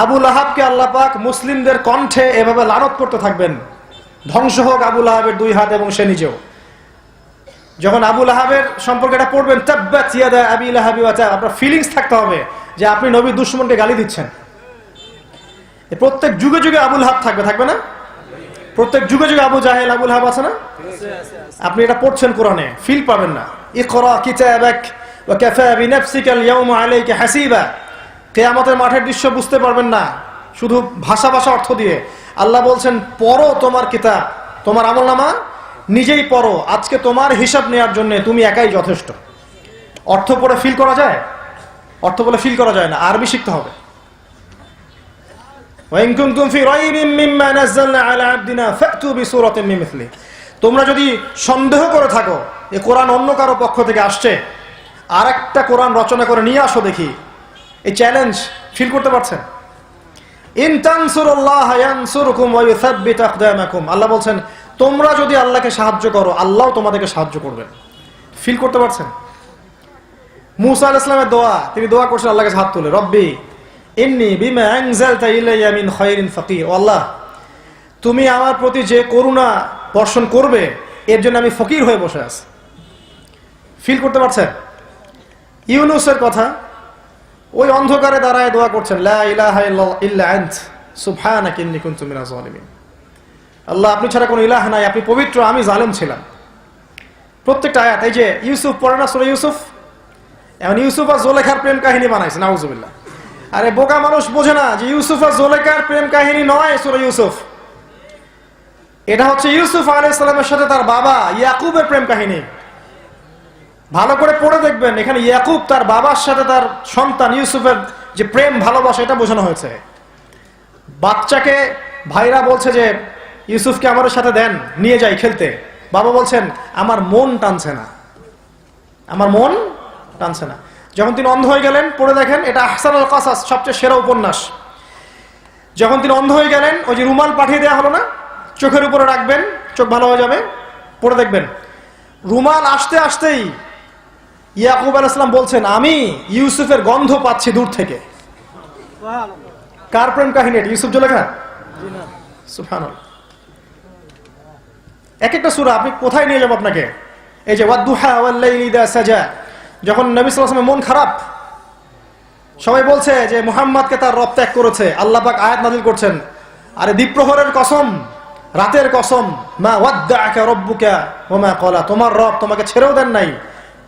আবু লাহাবকে আল্লাহ পাক মুসলিমদের কণ্ঠে এভাবে লানত করতে থাকবেন, ধ্বংস হোক আবু লাহাবের 2 হাত এবং সে নিজেও। যখন আবু লাহাবের সম্পর্কে এটা পড়বেন, তাব্বাত ইয়াদা আবি লাহাবি ওয়া তাব, আপনার ফিলিংস থাকতে হবে যে আপনি নবীর দুশমনকে গালি দিচ্ছেন। প্রত্যেক যুগে যুগে আবু লাহাব থাকবে না? প্রত্যেক যুগে যুগে আবু জাহেল, আবু লাহাব আছে না? আপনি এটা পড়ছেন কোরআনে, ফিল পাবেন না। ইকরা কিতাবাক ওয়া কাফা বিনাফসিকাল ইয়াওমা আলাইকা হাসিবা, কিয়ামতের মাঠের দৃশ্য বুঝতে পারবেন না শুধু ভাষা অর্থ দিয়ে। আল্লাহ বলছেন পড়ো তোমার কিতাব, তোমার আমলনামা নিজেই পড়ো, আজকে তোমার হিসাব নেওয়ার জন্য তুমি একাই যথেষ্ট। অর্থ পড়ে ফিল করা যায়? অর্থ বলে ফিল করা যায় না, আরবি শিখতে হবে। ওয়াইন কুনতুম ফি রাইবিন মিম্মা নাযালনা আলা আবদিনা ফাতু বিসূরাতিন মিন মিসলি, তোমরা যদি সন্দেহ করে থাকো এই কোরআন অন্য কারো পক্ষ থেকে আসছে, আরেকটা কোরআন রচনা করে নিয়ে আসো দেখি। এই চ্যালেঞ্জ ফিল করতে পারছেন? ইন তানসুরুল্লাহ ইয়ানসুরকুম ওয়া ইউসাব্বিত আকদামাকুম, আল্লাহ বলছেন তোমরা যদি আল্লাহকে সাহায্য করো, আল্লাহও তোমাদেরকে সাহায্য করবেন। ফিল করতে পারছেন? মুসা আলাইহিস সালামের দোয়া, তিনি দোয়া করছেন আল্লাহকে হাত তুলে, রব্বি ইন্নী বিমা আনজালতা ইলাইয়া মিন খায়রিন ফাকির, ও আল্লাহ তুমি আমার প্রতি যে করুণা বর্ষণ করবে এর জন্য আমি ফকির হয়ে বসে আছি। ফিল করতে পারছেন? ইউনূসের কথা, ওই অন্ধকারে দাঁড়ায় দোয়া করছেন, লা ইলাহা ইল্লা আন্ত সুবহানাকা ইন্নী কুনতু মিনাজ জালিমিন। আল্লাহ, আপনি ছাড়া কোনো ইলাহ নাই, আপনি পবিত্র, আমি জালেম ছিলাম। প্রত্যেকটা আয়াত, এই যে ইউসুফ পড়ে না সূরা ইউসুফ, এখন ইউসুফ আর জোলেখার প্রেম কাহিনী বানাইছে, নাউজুবিল্লাহ। আরে বোকা মানুষ বোঝে না যে ইউসুফ আর জোলেখার প্রেম কাহিনী নয় সূরা ইউসুফ, এটা হচ্ছে ইউসুফ আলাইহিস সালামের সাথে তার বাবা ইয়াকুবের প্রেম কাহিনী। ভালো করে পড়ে দেখবেন, এখানে ইয়াকুব তার বাবার সাথে তার সন্তান ইউসুফের যে প্রেম ভালোবাসা এটা বোঝানো হয়েছে। বাচ্চাকে ভাইরা বলছে যে ইউসুফকে আমার সাথে দেন, নিয়ে যাই খেলতে। বাবা বলছেন আমার মন টানছে না, আমার মন টানছে না। যখন তিনি অন্ধ হয়ে গেলেন, পড়ে দেখেন, এটা আহসানুল কাসাস, সবচেয়ে সেরা উপন্যাস। যখন তিনি অন্ধ হয়ে গেলেন, ওই যে রুমাল পাঠিয়ে দেওয়া হলো না, চোখের উপরে রাখবেন, চোখ ভালো হয়ে যাবে, পড়ে দেখবেন। রুমাল আসতে আসতেই ইয়াকুব আলাইহিস সালাম বলছেন আমি ইউসুফের গন্ধ পাচ্ছি দূর থেকে। কার প্রেম কাহিনী এটা? ইউসুফ জুলেখা? সুবহানাল্লাহ। এক একটা সূরা আপনি কোথায় নিয়ে যাব আপনাকে? এই যে ওয়াদ-দুহা ওয়াল-লাইলি ইযা সাজা, যখন নবী সাল্লাল্লাহু আলাইহি ওয়াসাল্লাম মন খারাপ, সবাই বলছে যে মুহাম্মদকে তার রব ত্যাগ করেছে, আল্লাহ পাক আয়াত নাযিল করছেন, আরে দ্বীপ্রহরের কসম, রাতের কসম, মা ওয়াদ্দাআকা রাব্বুকা ওয়া মা ক্বালা, তোমার রব তোমাকে ছেড়েও দেন নাই,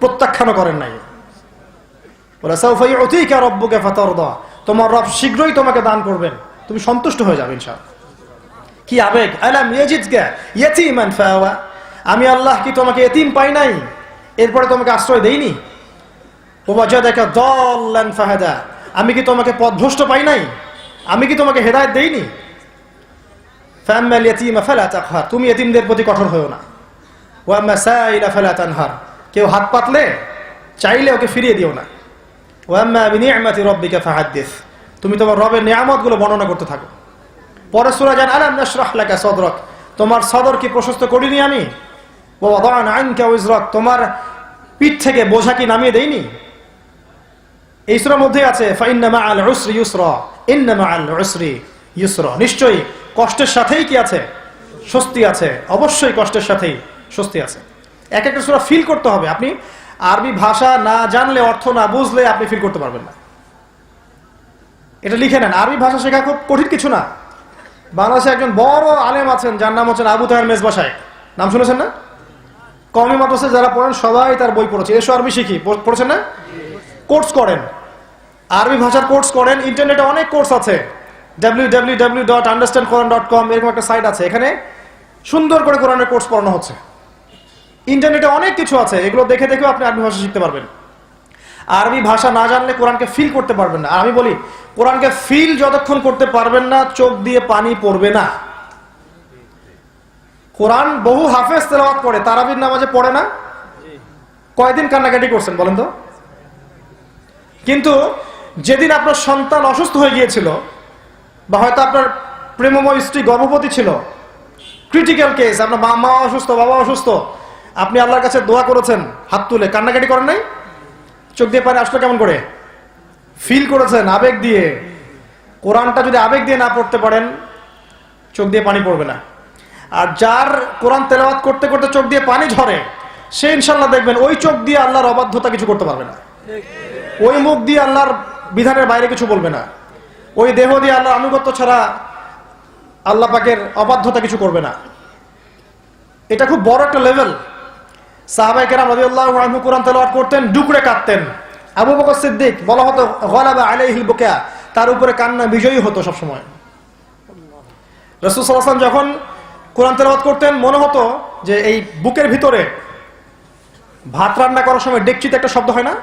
প্রত্যাখ্যান করেন নাই। ওয়ালা সাউফা ইউতিকা রাব্বুকা ফাতারদা, তোমার রব শীঘ্রই তোমাকে দান করবেন, তুমি সন্তুষ্ট হয়ে যাবে ইনশাআল্লাহ। কি আবেগ! আলাম ইয়াজিদকা ইয়াতীমান ফাআওয়া, আমি আল্লাহ কি তোমাকে এতিম পাই নাই, এরপরে তোমাকে আশ্রয় দেইনি? ওয়াজাদাকা দাল্লান ফাহাদা, আমি কি তোমাকে পথভ্রষ্ট পাই নাই, আমি কি তোমাকে হেদায়েত দেইনি? ফাআম্মাল ইয়াতীমা ফালা তাকহার, তুমি এতিমদের প্রতি কঠোর হয়ো না। ওয়া আম্মা সাইলা ফালা তানহার, কেউ হাত পাতলে চাইলে ওকে ফিরিয়ে দিও না। ওয়া আম্মা বিনি'মাতি রাব্বিকা ফাহাদ্দিস, তুমি তোমার রবের নিয়ামতগুলো বর্ণনা করতে থাকো। পরে সূরা জান, আলাম নাশরাহ লাকা সাদরাক, তোমার সদর কি প্রশস্ত করিনি আমি? ওয়া ওয়াদা'না আনকা ওয়িজরাক, তোমার পিঠ থেকে বোঝা কি নামিয়ে দেইনি? এই সূরার মধ্যে আছে ফা ইন্না মা'আল উসরি ইউসরা, ইন্না মা'আল উসরি ইউসরা, নিশ্চয়ই কষ্টের সাথেই কি আছে? স্বস্তি আছে। অবশ্যই কষ্টের সাথেই স্বস্তি আছে। এক একটা সূরা ফিল করতে হবে। আপনি আরবি ভাষা না জানলে, অর্থ না বুঝলে আপনি ফিল করতে পারবেন না। এটা লিখে নেন, আরবি ভাষা শেখা খুব কঠিন কিছু না। বাংলাদেশে একজন বড় আলেম আছেন, যার নাম হচ্ছেন আবু তাহের মেজবা সাহেব, নাম শুনেছেন না? কওমি মাদ্রাসায় যারা পড়েন সবাই তার বই পড়েছে, এসো আরবি শিখি, পড়েছেন না? কোর্স করেন, আরবি ভাষার কোর্স করেন। ইন্টারনেটে অনেক কোর্স আছে, www.understandquran.com এরকম একটা সাইট আছে, এখানে সুন্দর করে কোরআনের কোর্স পড়ানো হচ্ছে। ইন্টারনেটে অনেক কিছু আছে, এগুলো দেখে দেখেও আপনি আরবি ভাষা শিখতে পারবেন। আরবি ভাষা না জানলে কোরআনকে ফিল করতে পারবেন না। আর আমি বলি, কোরআনকে ফিল যতক্ষণ করতে পারবেন না, চোখ দিয়ে পানি পড়বে না। কোরআন বহু হাফেজ তেলাওয়াত পড়ে, তারাবির নামাজে পড়ে না? কয়দিন কান্নাকাটি করছেন বলেন তো? কিন্তু যেদিন আপনার সন্তান অসুস্থ হয়ে গিয়েছিল, বা হয়তো আপনার প্রেমময় স্ত্রী গর্ভবতী ছিল, ক্রিটিক্যাল কেস, আপনার মা অসুস্থ, বাবা অসুস্থ, আপনি আল্লাহর কাছে দোয়া করেছেন হাত তুলে, কান্নাকাটি করেন নাই? চোখ দিয়ে পানি আসলো কেমন করে? ফিল করেছেন আবেগ দিয়ে। কোরআনটা যদি আবেগ দিয়ে না পড়তে পারেন, চোখ দিয়ে পানি পড়বে না। আর যার কোরআন তেলাওয়াত করতে করতে চোখ দিয়ে পানি ঝরে, সে ইনশাল্লাহ দেখবেন ওই চোখ দিয়ে আল্লাহর অবাধ্যতা কিছু করতে পারবে না, ওই মুখ দিয়ে আল্লাহর বিধানের বাইরে কিছু বলবে না, ওই দেহ দিয়ে আল্লাহর আনুগত্য ছাড়া আল্লাহ পাকের অবাধ্যতা কিছু করবে না। এটা খুব বড় একটা লেভেল। সাহাবায়ে কেরাম রাদিয়াল্লাহু আনহু কোরআন তেলাওয়াত করতেন, ডুকরে কাঁদতেন। আবু বকর সিদ্দিক বলা হতো গালাবা আলাইহিল বুকা, তার উপরে কান্না বিজয়ী হতো সব সময়। রাসূল সাল্লাল্লাহু আলাইহি ওয়াসাল্লাম যখন কোরআন তেলাওয়াত করতেন, মনে হতো যে এই বুকের ভিতরে ভাত রান্না করার সময় ডেকচিতে একটা শব্দ হয় না,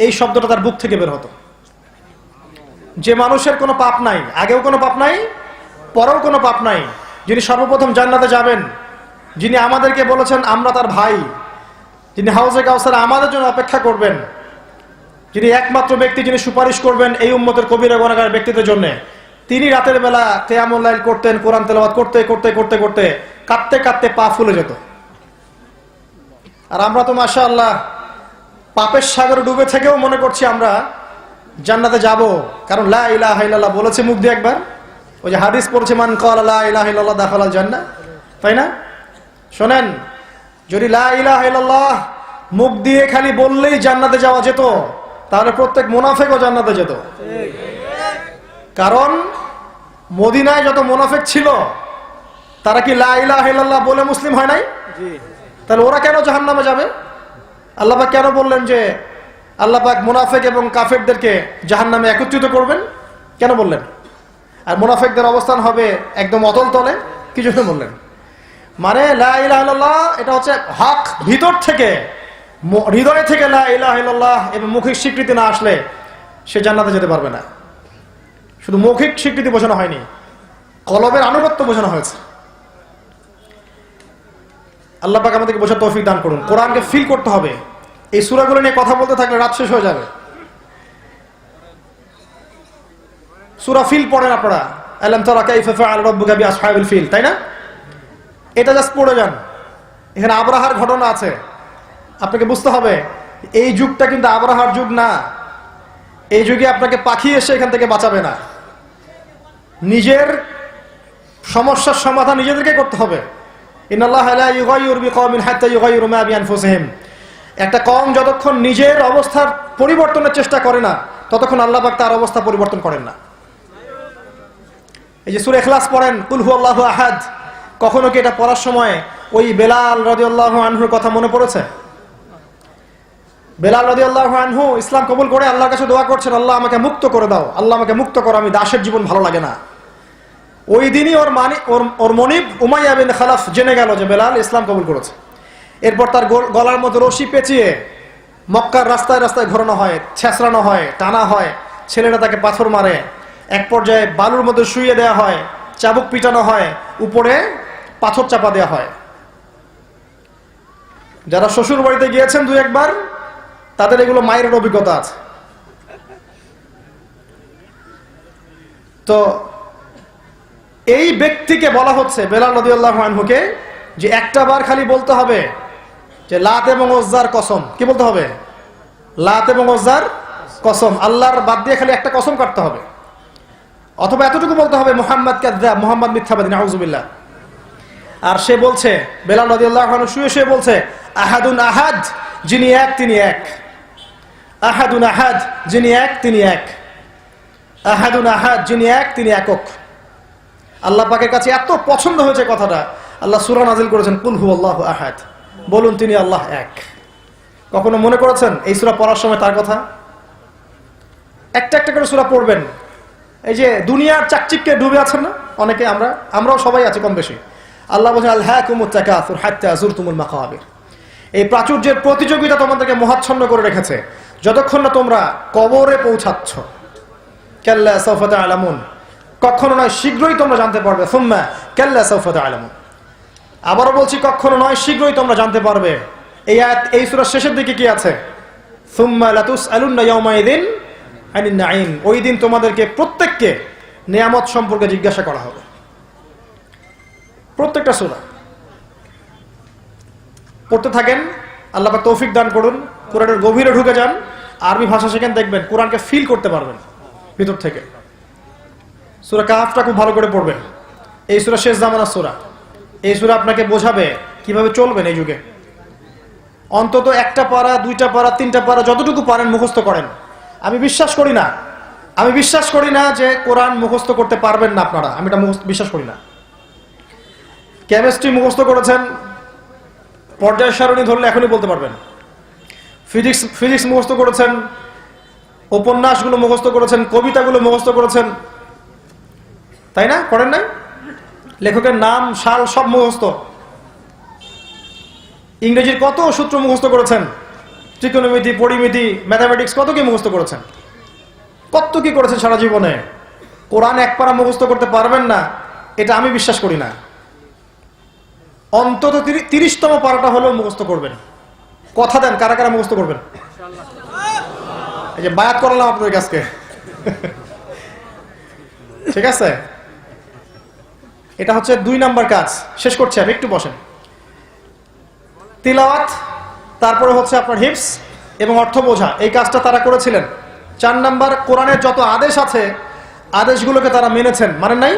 এই শব্দটা তার বুক থেকে বের হতো। যে মানুষের কোনো পাপ নাই, আগেও কোনো পাপ নাই, পরেও কোনো পাপ নাই, যিনি সর্বপ্রথম জান্নাতে যাবেন, যিনি আমাদেরকে বলেছেন আমরা তার ভাই, যিনি হাউজে কাউসারে আমাদের জন্য অপেক্ষা করবেন, যিনি একমাত্র ব্যক্তি যিনি সুপারিশ করবেন এই উম্মতের কবিরা গুনাহগার ব্যক্তিদের জন্য, তিনি রাতের বেলা কিয়ামুল লাইল করতেন, কোরআন তেলাওয়াত করতে করতে করতে করতে কাঁদতে কাঁদতে পা ফুলে যেত। আর আমরা তো মাশাআল্লাহ পাপের সাগরে ডুবে থেকেও মনে করছি আমরা জান্নাতে যাব, কারণ লা ইলাহা ইল্লাল্লাহ বলেছে মুখ দিয়ে একবার। ওই যে হাদিস পড়ছে, মান ক্বালা লা ইলাহা ইল্লাল্লাহ দাখালাল জান্নাহ, তাই না? শোনেন, যদি লা ইলাহা ইল্লাল্লাহ মুখ দিয়ে খালি বললেই জান্নাতে যাওয়া যেত, তাহলে প্রত্যেক মুনাফিকও জান্নাতে যেত। কারণ মদিনায় যত মুনাফিক ছিল তারা কি লা ইলাহা ইল্লাল্লাহ বলে মুসলিম হয় নাই? তাহলে ওরা কেন জাহান্নামে যাবে? আল্লাহ পাক কেন বললেন যে আল্লাহ পাক মুনাফিক এবং কাফেরদেরকে জাহান্নামে একত্রিত করবেন? কেন বললেন? আর মুনাফিকদের অবস্থান হবে একদম অতল তলে, কি জন্য বললেন? মানে লা ইলাহা ইল্লাল্লাহ এটা হচ্ছে হক, ভিতর থেকে হৃদয় থেকে লা ইলাহা ইল্লাল্লাহ এবং মৌখিক স্বীকৃতি না আসলে সে জান্নাতে যেতে পারবে না। শুধু মৌখিক স্বীকৃতি বোঝানো হয়নি, কলবের আনুগত্য বোঝানো হয়েছে। আল্লাহ পাক আমাদেরকে বোঝার তৌফিক দান করুন। কোরআনকে ফিল করতে হবে। এই সূরাগুলো নিয়ে কথা বলতে থাকলে রাত শেষ হয়ে যাবে। সূরা ফিল পড়েন আপনারা, আলাম তারা কাইফা ফাআলা রাব্বুকা বিআসহাবিল ফিল, তাই না? এটা জাস্ট পড়ে যান। এখানে আবরাহার ঘটনা আছে, আপনাকে বুঝতে হবে এই যুগটা কিন্তু আবরাহার যুগ না। এই যুগে আপনাকে পাখি এসে এখান থেকে বাঁচাবে না। নিজের সমস্যার সমাধান নিজেদেরকে করতে হবে। ইন্নাল্লাহা লা ইউগাইয়িরু বিকওমিন হাত্তা ইউগাইয়িরু মা বিআনফুসিহিম। একটা কওম যতক্ষণ নিজের অবস্থার পরিবর্তনের চেষ্টা করে না ততক্ষণ আল্লাহ পাক তার অবস্থা পরিবর্তন করেন না। এই যে সূরা ইখলাস পড়েন, কুল হুয়াল্লাহু আহাদ, কখনো কি এটা পড়ার সময় ওই বেলাল রাদিয়াল্লাহু আনহুর কথা মনে পড়েছে? বেলাল রাদিয়াল্লাহু আনহু ইসলাম কবুল করে আল্লাহর কাছে দোয়া করছেন, আল্লাহ আমাকে মুক্ত করে দাও, আল্লাহ আমাকে মুক্ত করো, আমি দাসের জীবন ভালো লাগে না। ওই দিনই ওর মনিব উমাইয়া বিন খালাফ জেনে গেল যে বেলাল ইসলাম কবুল করেছে। এরপর তার গলার মধ্যে রশি পেঁচিয়ে মক্কার রাস্তায় রাস্তায় ঘোরানো হয়, ছেঁচড়ানো হয়, টানা হয়, ছেলেরা তাকে পাথর মারে, এক পর্যায়ে বালুর মধ্যে শুইয়ে দেওয়া হয়, চাবুক পিটানো হয়, উপরে পাথর চাপা দেওয়া হয়। যারা শ্বশুর বাড়িতে গিয়েছেন দুই একবার তাদের এগুলো মায়ের অভিজ্ঞতা আছে। তো এই ব্যক্তিকে বলা হচ্ছে বেলাল রাদিয়াল্লাহু আনহুকে যে একটা বার খালি বলতে হবে যে লাত এবং উজ্জার কসম। কি বলতে হবে? লাত এবং উজ্জার কসম। আল্লাহর বাদ দিয়ে খালি একটা কসম কাটতে হবে। অথবা এতটুকু বলতে হবে মুহাম্মদ কাযযাব, মুহাম্মদ মিথ্যাবাদী, নাউযুবিল্লাহ। আর সে বলছে, বেলাল রাদিয়াল্লাহু আনহু শুয়ে শুয়ে বলছে, আহাদুন আহাদ, যিনি এক তিনি এক। আহাদুন আহাদ, যিনি এক তিনি এক। আহাদুন আহাদ, যিনি এক তিনি একক। আল্লাহ পাকের কাছে এত পছন্দ হয়েছে কথাটা, আল্লাহ সূরা নাযিল করেছেন, কুল হুয়াল্লাহু আহাদ, বলুন তিনি আল্লাহ এক। কখনো মনে করেছেন এই সূরা পড়ার সময় তার কথা? একটা একটা করে সূরা পড়বেন। এই যে দুনিয়ার চাকচিক্যে ডুবে আছেন না অনেকে, আমরাও সবাই আছি কম বেশি। আল্লাহ বলেন আলহাকুমুত তাকাসুর হাত্তা যুরতুমুল মাকাবির। এই প্রাচুর্যের প্রতিযোগিতা তোমাদেরকে মোহাচ্ছন্ন করে রেখেছে যতক্ষণ না তোমরা কবরে পৌঁছাচ্ছ। কাল্লা সাউফা তা'লামুন, কখনো নয় শীঘ্রই তোমরা জানতে পারবে। সুম্মা কাল্লা সাউফা তা'লামুন, আবারও বলছি কখনো নয় শীঘ্রই তোমরা জানতে পারবে। এই আয়াত এই সূরার শেষের দিকে কি আছে? সুম্মা লাতুসআলুন্না ইয়াওমাইযিন আনিন নাঈম, ওই দিন তোমাদেরকে প্রত্যেককে নিয়ামত সম্পর্কে জিজ্ঞাসা করা হবে। প্রত্যেকটা সূরা পড়তে থাকেন, আল্লাহ পাক তৌফিক দান করুন। কোরআনের গভীরে ঢুকে যান, আরবি ভাষা শিখেন, দেখবেন কোরআনকে ফিল করতে পারবেন ভিতর থেকে। সূরা কাহফটা খুব ভালো করে পড়বেন। এই সূরা শেষ জামানার সূরা। এই সূরা আপনাকে বোঝাবে কিভাবে চলবেন এই যুগে। অন্তত একটা পারা, দুইটা পারা, তিনটা পারা, যতটুকু পারেন মুখস্থ করেন। আমি বিশ্বাস করি না যে কোরআন মুখস্থ করতে পারবেন না আপনারা, আমি এটা বিশ্বাস করি না। কেমিস্ট্রি মুখস্থ করেছেন, পর্যায় সারণী ধরলে এখনই বলতে পারবেন। ফিজিক্স মুখস্থ করেছেন, উপন্যাসগুলো মুখস্থ করেছেন, কবিতাগুলো মুখস্থ করেছেন, তাই না? করেন নাই? লেখকের নাম, সাল সব মুখস্থ। ইংরেজির কত সূত্র মুখস্থ করেছেন, ত্রিকোণমিতি, পরিমিতি, ম্যাথামেটিক্স, কত কি মুখস্থ করেছেন, কত কি করেছেন সারা জীবনে। কোরআন এক পারা মুখস্থ করতে পারবেন না, এটা আমি বিশ্বাস করি না। অন্তত 30তম পারাটা হলেও মুখস্থ করবেন। কথা দেন, কারা কারা মুখস্থ করবেন? এই যে বায়াত করালাম আপনাদের কাছে, ঠিক আছে? এটা হচ্ছে 2 নাম্বার কাজ। শেষ করছি আমি, একটু বসেন। তিলাওয়াত, তারপরে হচ্ছে আপনার হিফজ এবং অর্থ বোঝা, এই কাজটা তারা করেছিলেন। 4 নাম্বার, কোরআনের যত আদেশ আছে আদেশগুলোকে তারা মেনেছেন, মানেন নাই?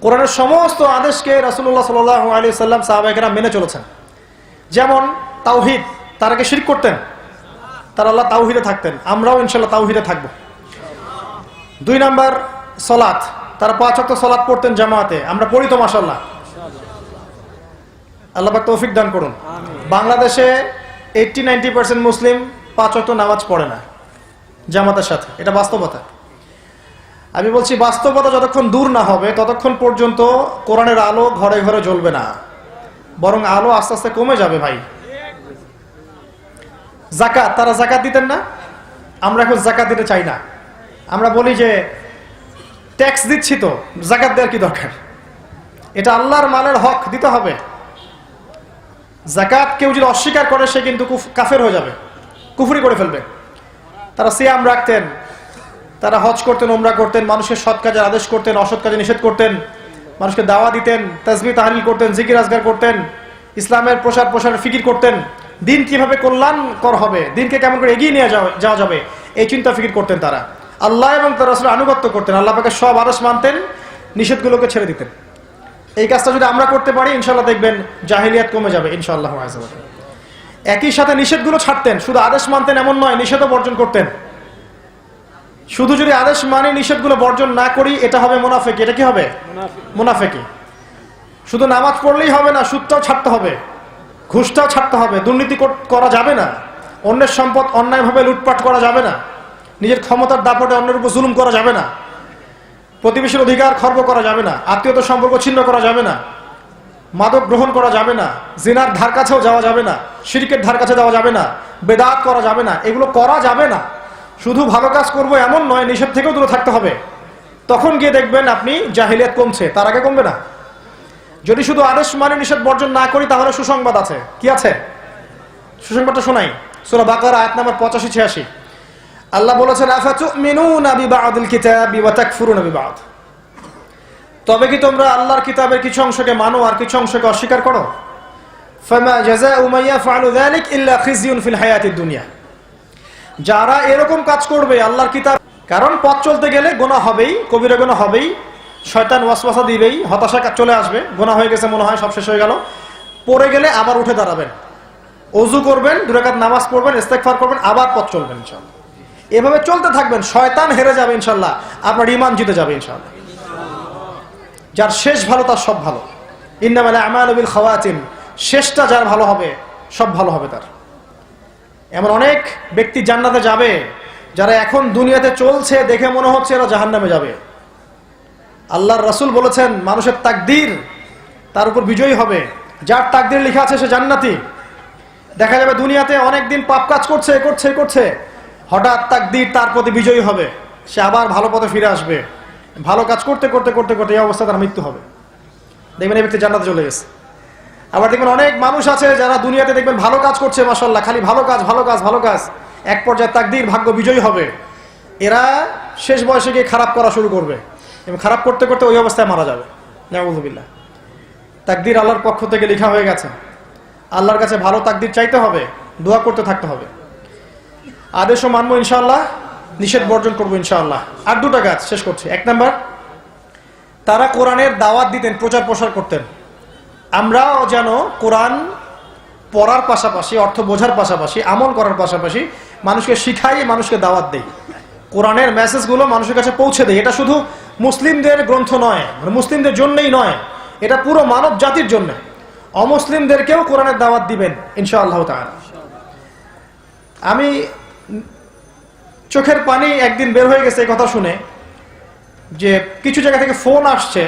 কোরআনের সমস্ত আদেশকে রাসূলুল্লাহ সাল্লাল্লাহু আলাইহি ওয়াসাল্লাম সাহাবায়ে কেরাম মেনে চলেছেন। যেমন তাওহীদ, তারা কি শিরক করতেন? তারা আল্লাহ তাওহীদে থাকতেন, আমরাও ইনশাল্লাহ তাওহীদে থাকবো। 2 নাম্বার সালাত, তারা 5 ওয়াক্ত সালাত পড়তেন জামাতে, আমরা পড়ি তো মাশাআল্লাহ। আল্লাহ পাক তৌফিক দান করুন। বাংলাদেশে 80-90% মুসলিম 5 ওয়াক্ত নামাজ পড়ে না জামাতের সাথে, এটা বাস্তবতা। আমি বলছি বাস্তবতা যতক্ষণ দূর না হবে ততক্ষণ পর্যন্ত কোরআনের আলো ঘরে ঘরে জ্বলবে না, বরং আলো আস্তে আস্তে কমে যাবে ভাই। যাকাত, তারা যাকাত দিতেন না, আমরা এখন যাকাত দিতে চাই না। আমরা বলি যে ট্যাক্স দিচ্ছি তো যাকাত দেওয়ার কি দরকার, এটা আল্লাহর মালের হক, দিতে হবে। যাকাত কেউ যদি অস্বীকার করে সে কিন্তু কাফের হয়ে যাবে, কুফরি করে ফেলবে। তারা সিয়াম রাখতেন, তারা হজ করতেন, উমরা করতেন, মানুষের সৎ কাজের আদেশ করতেন, অসৎ কাজে নিষেধ করতেন, মানুষকে দাওয়া দিতেন, তাসবিহ তাহলিল করতেন, জিকির আজগার করতেন, ইসলামের প্রসার প্রসারের ফিকির করতেন। দিন কিভাবে কল্যাণকর হবে, দিনকে কেমন করে এগিয়ে নিয়ে যাওয়া যাবে, এই চিন্তা ফিকির করতেন তারা। আল্লাহ এবং তার রাসূলের আনুগত্য করতেন, আল্লাহ পাকের সব আদেশ মানতেন, নিষেধগুলোকে ছেড়ে দিতেন। এই কাজটা যদি আমরা করতে পারি ইনশাআল্লাহ দেখবেন জাহিলিয়াত কমে যাবে ইনশাআল্লাহ। একই সাথে নিষেধগুলো ছাড়তেন, শুধু আদেশ মানতেন এমন নয়, নিষেধও বর্জন করতেন। শুধু যদি আদেশ মানি নিষেধগুলো বর্জন না করি এটা হবে মুনাফিকি। এটা কি হবে? মুনাফিকি। শুধু নামাজ পড়লেই হবে না, সুদটাও ছাড়তে হবে, ঘুষটাও ছাড়তে হবে, দুর্নীতি করা যাবে না, অন্যের সম্পদ অন্যায়ভাবে লুটপাট করা যাবে না, নিজের ক্ষমতার দাপটে অন্যের উপর জুলুম করা যাবে না, প্রতিবেশীর অধিকার খর্ব করা যাবে না, আত্মীয়তার সম্পর্ক ছিন্ন করা যাবে না, মাদক গ্রহণ করা যাবে না, জিনার ধার কাছেও যাওয়া যাবে না, শিরকের ধার কাছে যাওয়া যাবে না, বেদাত করা যাবে না, এগুলো করা যাবে না। শুধু ভালো কাজ করবো এমন নয়, নিষেধ থেকেও দূরে থাকতে হবে। তখন গিয়ে দেখবেন আপনি জাহিলিয়াত কমছে, তার আগে কমবে না। যদি শুধু আদেশ মানে নিষেধ বর্জন না করি তাহলে সুসংবাদ আছে। কি আছে? সুসংবাদটা শোনাই। সূরা বাকারা আয়াত নাম্বার 85-86 আল্লাহ বলেছেন আফাতুমিনুনা বিবাদিল কিতাবি ওয়া তাকফুরুনা বিবাদ। তবে কি তোমরা আল্লাহর কিতাবের কিছু অংশকে মানো আর কিছু অংশকে অস্বীকার করো? ফামা জাযাউ মান ইয়াফআলু যালিক ইল্লা খিজিয়ুন ফিল হায়াতিদ দুনিয়া। যারা এরকম কাজ করবে আল্লাহর কিতাব, কারণ পথ চলতে গেলে গুনাহ হবেই, কবিরা গুনাহ হবেই, শয়তান ওয়াসওয়াসা দিবেই, হতাশা চলে আসবে, গুনাহ হয়ে গেছে মনে হয় সব শেষ হয়ে গেল, পড়ে গেলে আবার উঠে দাঁড়াবেন, ওযু করবেন, 2 রাকাত নামাজ পড়বেন, ইস্তেগফার করবেন, আবার পথ চলবেন ইনশাআল্লাহ। এভাবে চলতে থাকবেন, শয়তান হেরে যাবে ইনশাআল্লাহ, আপনার ঈমান জিতে যাবে ইনশাআল্লাহ। যার শেষ ভালো তার সব ভালো। ইন্নামাল আমালু বিল খাওয়াতিম, শেষটা যার ভালো হবে সব ভালো হবে তার। এমন অনেক ব্যক্তি জান্নাতে যাবে যারা এখন দুনিয়াতে চলছে দেখে মনে হচ্ছে এরা জাহান্নামে যাবে। আল্লাহর রাসূল বলেছেন মানুষের তাকদীর তার উপর বিজয়ী হবে, যার তাকদীর লেখা আছে সে জান্নাতি। দেখা যাবে দুনিয়াতে অনেকদিন পাপ কাজ করছে, হঠাৎ তাকদীর তার প্রতি বিজয়ী হবে, সে আবার ভালো পথে ফিরে আসবে, ভালো কাজ করতে এই অবস্থা তার মৃত্যু হবে, দেখবেন এই ব্যক্তি জান্নাতে চলে গেছে। আবার দেখবেন অনেক মানুষ আছে যারা দুনিয়াতে দেখবেন ভালো কাজ করছে মাশাআল্লাহ, খালি ভালো কাজ, এক পর্যায়ে তাকদীর ভাগ্য বিজয়ী হবে, এরা শেষ বয়সে গিয়ে খারাপ করা শুরু করবে এবং খারাপ করতে ওই অবস্থায় মারা যাবে। নাউযুবিল্লাহ। তাকদীর আল্লাহর পক্ষ থেকে লেখা হয়ে গেছে, আল্লাহর কাছে ভালো তাকদীর চাইতে হবে, দোয়া করতে থাকতে হবে। আদেশও মানবো ইনশাআল্লাহ, নিষেধ বর্জন করবো ইনশাআল্লাহ। আর 2টা কাজ শেষ করছি। 1 নাম্বার, তারা কোরআনের দাওয়াত দিতেন, প্রচার প্রসার করতেন। আমরাও যেন কোরআন পড়ার পাশাপাশি, অর্থ বোঝার পাশাপাশি, আমল করার পাশাপাশি মানুষকে শিখাই, মানুষকে দাওয়াত দেই, কোরআনের মেসেজগুলো মানুষের কাছে পৌঁছে দেয়। এটা শুধু মুসলিমদের গ্রন্থ নয়, মানে মুসলিমদের জন্যই নয়, এটা পুরো মানব জাতির জন্য। অমুসলিমদেরকেও কোরআনের দাওয়াত দিবেন ইনশাআল্লাহ তাআলা। আমি চোখের পানি একদিন বের হয়ে গেছে এই কথা শুনে, যে কিছু জায়গা থেকে ফোন আসছে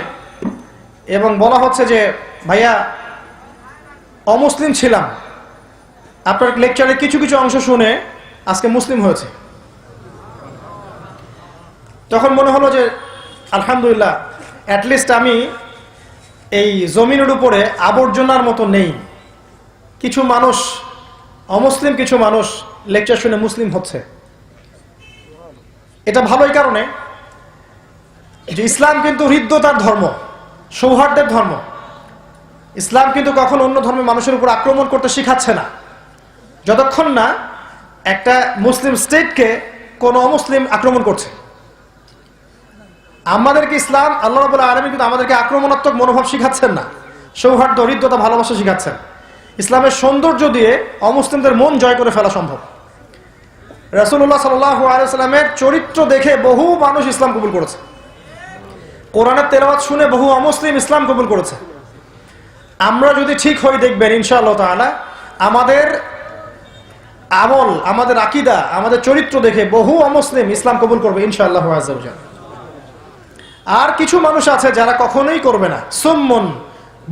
এবং বলা হচ্ছে যে ভাইয়া অমুসলিম ছিলাম, আপনার লেকচারে কিছু অংশ শুনে আজকে মুসলিম হয়েছে। তখন মনে হলো যে আলহামদুলিল্লাহ, অ্যাটলিস্ট আমি এই জমিনের উপরে আবর্জনার মতো নেই। কিছু মানুষ অমুসলিম, কিছু মানুষ লেকচার শুনে মুসলিম হচ্ছে। এটা ভালোই কারণে যে ইসলাম কিন্তু হৃদ্যতার ধর্ম, সৌহার্দ্যের ধর্ম। ইসলাম কিন্তু কখন অন্য ধর্মের মানুষের উপর আক্রমণ করতে শিখাচ্ছে না, যতক্ষণ না একটা মুসলিম স্টেটকে কোন অমুসলিম আক্রমণ করছে। আমাদেরকে ইসলাম, আল্লাহ রাব্বুল আলামিন কিন্তু আমাদেরকে আক্রমণাত্মক মনোভাব শিখাচ্ছেন না, সৌহার্দ্য, হৃদ্যতা, ভালোবাসা শিখাচ্ছেন। ইসলামের সৌন্দর্য দিয়ে অমুসলিমদের মন জয় করে ফেলা সম্ভব। রাসূলুল্লাহ সাল্লাল্লাহু আলাইহি ওয়াসাল্লামের চরিত্র দেখে বহু মানুষ ইসলাম কবুল করেছে, কোরআনের তেলাওয়াত শুনে বহু অমুসলিম ইসলাম কবুল করেছে। আমরা যদি ঠিক হই দেখবেন ইনশাআল্লাহ তাআলা আমাদের আমল, আমাদের আকীদা, আমাদের চরিত্র দেখে বহু অমুসলিম ইসলাম কবুল করবে ইনশাআল্লাহ আযজা ওয়া জাল্লা। আর কিছু মানুষ আছে যারা কখনোই করবে না, সুম্মুন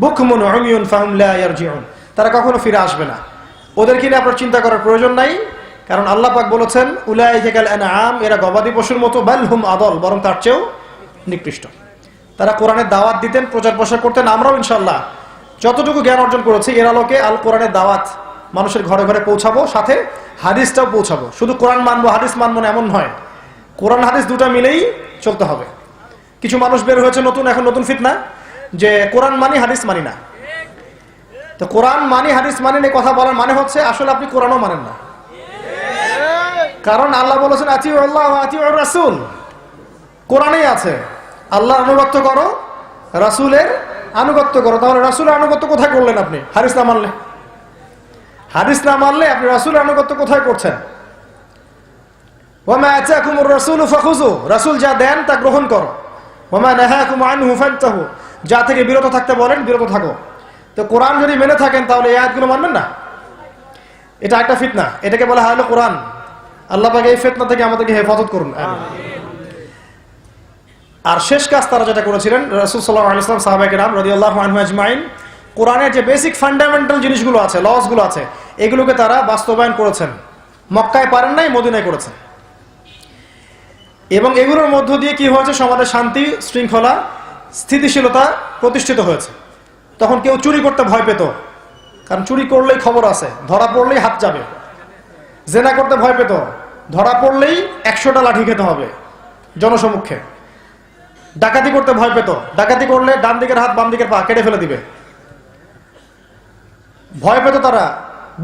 বুকমুন উমিয়ুন ফাহুম লা ইয়ারজিউন, তারা কখনো ফিরে আসবে না। ওদের কি নিয়ে আপনার চিন্তা করার প্রয়োজন নাই, কারণ আল্লাহ পাক বলেছেন উলাইকা কাল আনআম, এরা গবাদি পশুর মতো, বাল হুম আদল, বরং তার চেয়েও নিকৃষ্ট। তারা কোরআনের দাওয়াত দিতেন, প্রচার প্রসার করতেন। আমরাও ইনশাআল্লাহ যতটুকু জ্ঞান অর্জন করেছি এর আলোকে আল কোরআনের দাওয়াত মানুষের ঘরে ঘরে পৌঁছাবো, সাথে হাদিসটাও পৌঁছাবো। শুধু কোরআন মানবো হাদিস মানবো না এমন নয়, কোরআন হাদিস দুটা মিলেই চলতে হবে। কিছু মানুষ বের হয়েছে নতুন, এখন নতুন ফিতনা যে কোরআন মানি হাদিস মানি না। তো কোরআন মানি হাদিস মানি না কথা বলার মানে হচ্ছে আসলে আপনি কোরআনও মানেন না। কারণ আল্লাহ বলেছেন আতিউ আল্লাহ ওয়া আতিউ রাসূল, কোরআনেই আছে আল্লাহর আনুগত্য করো, রাসূলের আনুগত্য করো। তাহলে রাসূলের আনুগত্য কোথায় করলেন আপনি? হাদিস না মানলে, হাদিস না মানলে আপনি রাসূলের আনুগত্য কোথায় করছেন? ওয়া মা আতাকুমুর রাসূলু ফাখুযু, রাসূল যা দেন তা গ্রহণ করো। ওয়া মা নাহাকুম আনহু ফান্তাহু, যা থেকে বিরত থাকতে বলেন বিরত থাকো। তো কোরআন যদি মেনে থাকেন তাহলে এই আয়াতগুলো মানবেন না। এটা একটা ফিতনা, এটাকে বলা হয় কোরআন। আল্লাহ পাক এই ফিতনা থেকে আমাদেরকে হেফাজত করুন। আর শেষ কাজ তারা যেটা করেছিলেন, রাসূল সাল্লাল্লাহু আলাইহি ওয়াসাল্লাম, সাহাবায়ে কেরাম রাদিয়াল্লাহু আনহুম আজমাইন, কোরআনের যে বেসিক ফান্ডামেন্টাল জিনিসগুলো আছে, লসগুলো আছে, এগুলোকে তারা বাস্তবায়ন করেছেন। মক্কায় পারেন নাই, মদিনায় করেছেন। এবং এগুলোর মধ্য দিয়ে কি হয়েছে, সমাজে শান্তি শৃঙ্খলা স্থিতিশীলতা প্রতিষ্ঠিত হয়েছে। তখন কেউ চুরি করতে ভয় পেত, কারণ চুরি করলেই খবর আছে, ধরা পড়লেই হাত যাবে। জেনা করতে ভয় পেত, ধরা পড়লেই 100টা লাঠি খেতে হবে জনসমক্ষে। ডাকাতি করতে ভয় পেত, ডাকাতি করলে ডান দিকের হাত বাম দিকের পা কেটে ফেলে দিবে, ভয় পেত তারা।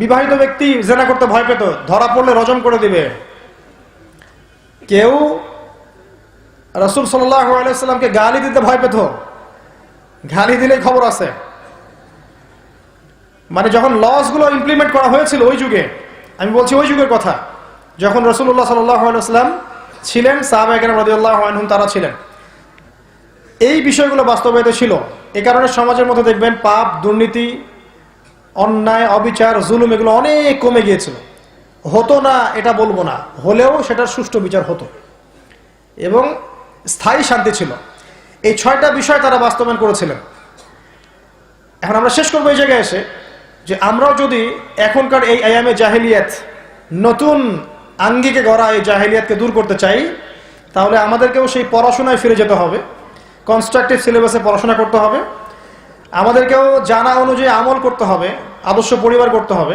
বিবাহিত ব্যক্তি জেনা করতে ভয় পেত, ধরা পড়লে রজম করে দিবে। কেউ রাসূল সাল্লাল্লাহু আলাইহি ওয়াসাল্লামকে গালি দিতে ভয় পেত, গালি দিলেই খবর আছে। মানে যখন লসগুলো ইমপ্লিমেন্ট করা হয়েছিল ওই যুগে, আমি বলছি ওই যুগের কথা, যখন রাসূলুল্লাহ সাল্লাল্লাহু আলাইহি ওয়াসাল্লাম ছিলেন, সাহাবায়ে কেরাম রাদিয়াল্লাহু আনহুম তারা ছিলেন, এই বিষয়গুলো বাস্তবায়িত ছিল। এই কারণে সমাজের মধ্যে দেখবেন পাপ, দুর্নীতি, অন্যায়, অবিচার, জুলুম এগুলো অনেক কমে গিয়েছিল। হতো না এটা বলবো না, হলেও সেটার সুষ্ঠু বিচার হতো এবং স্থায়ী শান্তি ছিল। এই 6টা বিষয় তারা বাস্তবায়ন করেছিলেন। এখন আমরা শেষ করবো এই জায়গায় এসে যে আমরাও যদি এখনকার এই আয়ামে জাহেলিয়াত, নতুন আঙ্গিকে গড়া এই জাহেলিয়াতকে দূর করতে চাই, তাহলে আমাদেরকেও সেই পড়াশোনায় ফিরে যেতে হবে, কনস্ট্রাকটিভ সিলেবাসে পড়াশোনা করতে হবে। আমাদেরকেও জানা অনুযায়ী আমল করতে হবে, আদর্শ পরিবার করতে হবে,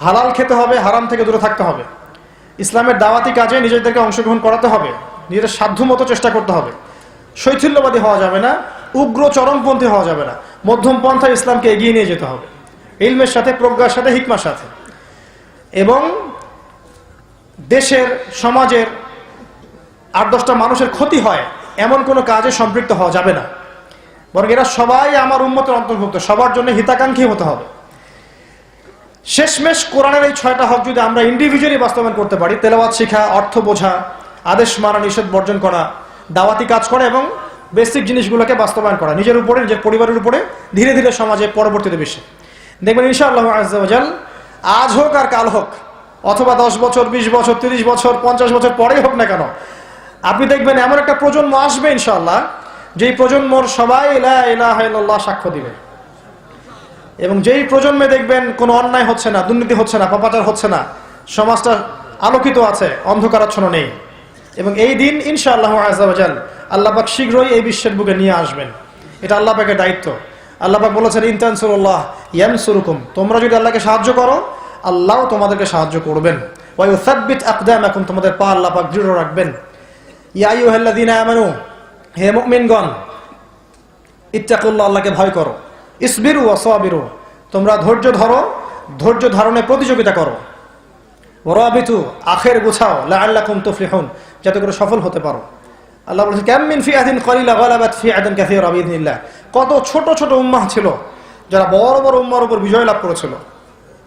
হালাল খেতে হবে, হারাম থেকে দূরে থাকতে হবে, ইসলামের দাওয়াতি কাজে নিজেদেরকে অংশগ্রহণ করাতে হবে, নিজেদের সাধ্যমতো চেষ্টা করতে হবে। শৈথিল্যবাদী হওয়া যাবে না, উগ্র চরমপন্থী হওয়া যাবে না, মধ্যম পন্থায় ইসলামকে এগিয়ে নিয়ে যেতে হবে, ইলমের সাথে, প্রজ্ঞার সাথে, হিকমার সাথে। এবং দেশের, সমাজের 8-10টা মানুষের ক্ষতি হয় এমন কোনো কাজে সম্পৃক্ত হওয়া যাবে না, বরং এরা সবাই আমার উম্মতের অন্তর্ভুক্ত, সবার জন্য হিতাকাঙ্ক্ষী হতে হবে। শেষমেশ কোরআনের এই 6টা হক যদি আমরা ইন্ডিভিজুয়ালি বাস্তবায়ন করতে পারি, তেলাওয়াত শিখা, অর্থ বোঝা, আদেশ মানা, নিষেধ বর্জন করা, দাওয়াতি কাজ করা এবং বেসিক জিনিসগুলোকে বাস্তবায়ন করা নিজের উপরে, নিজের পরিবারের উপরে, ধীরে ধীরে সমাজে, পরবর্তীতে বিশ্বে, দেখবেন ইনশাআল্লাহু আযজা ওয়া জাল, আজ হোক আর কাল হোক, অথবা 10 বছর, 20 বছর, 30 বছর, 50 বছর পরেই হোক না কেন, আপনি দেখবেন এমন একটা প্রজন্ম আসবে ইনশাআল্লাহ, যেই প্রজন্মর সবাই লা ইলাহা ইল্লাল্লাহ সাক্ষ্য দিবে। এবং যেই প্রজন্মে দেখবেন কোনো অন্যায় হচ্ছে না, দুর্নীতি হচ্ছে না, পাপাচার হচ্ছে না, সমাজটা আলোকিত আছে, অন্ধকারাচ্ছন্ন নেই। এবং এই দিন ইনশাআল্লাহু আযজা ওয়া জাল আল্লাহ পাক শীঘ্রই এই বিশ্বের বুকে নিয়ে আসবেন। এটা আল্লাহ পাকের দায়িত্ব। আল্লাহ পাক বলেছেন ইন তানসুরুল্লাহ ইয়ানসুরুকুম, তোমরা যদি আল্লাহকে সাহায্য করো আল্লাহ তোমাদেরকে সাহায্য করবেন। ওয়া ইউসাব্বিত আকদামাকুম, তোমাদের পা আল্লাহ পাক দৃঢ় রাখবেন। ইয়া আইয়ুহাল্লাযীনা আমানু, হে মুমিনগণ, ইত্তাকুল্লাহ, আল্লাহকে ভয় করো। ইসবিরু ওয়া সাবিরু, তোমরা ধৈর্য ধরো, ধৈর্য ধারণে প্রতিযোগিতা করো। ওয়ারাবিতু, আখের গুছাও, লাআল্লাকুম তুফলিহুন, যাতে করে সফল হতে পারো। আল্লাহ বলেছেন কাম মিন ফিআতিন ক্বালিলা গালাবাত ফিআতান কাসীরা বিইذনিল্লাহ, কত ছোট ছোট উম্মাহ ছিল যারা বড় বড় উম্মাহর উপর বিজয় লাভ করেছিল।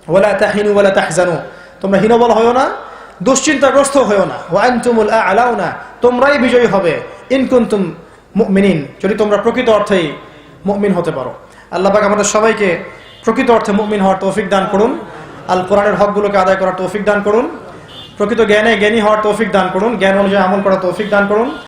ওয়ালা তাহিনু ওয়ালা তাহজানু, তোমরা হীনবল হয়ো না দুশ্চিন্তাগ্রস্ত হয়েও না। ওয়া আনতুমুল আ'লাউনা, তোমরাই বিজয়ী হবে। ইন কুনতুম মুমিনিন, যদি তোমরা প্রকৃত অর্থেই মুমিন হতে পারো। আল্লাহ পাক আমাদের সবাইকে প্রকৃত অর্থে মুমিন হওয়ার তৌফিক দান করুন। আল কোরআনের হকগুলোকে আদায় করার তৌফিক দান করুন। প্রকৃত জ্ঞানে জ্ঞানী হওয়ার তৌফিক দান করুন। জ্ঞান অনুযায়ী আমল করার তৌফিক দান করুন।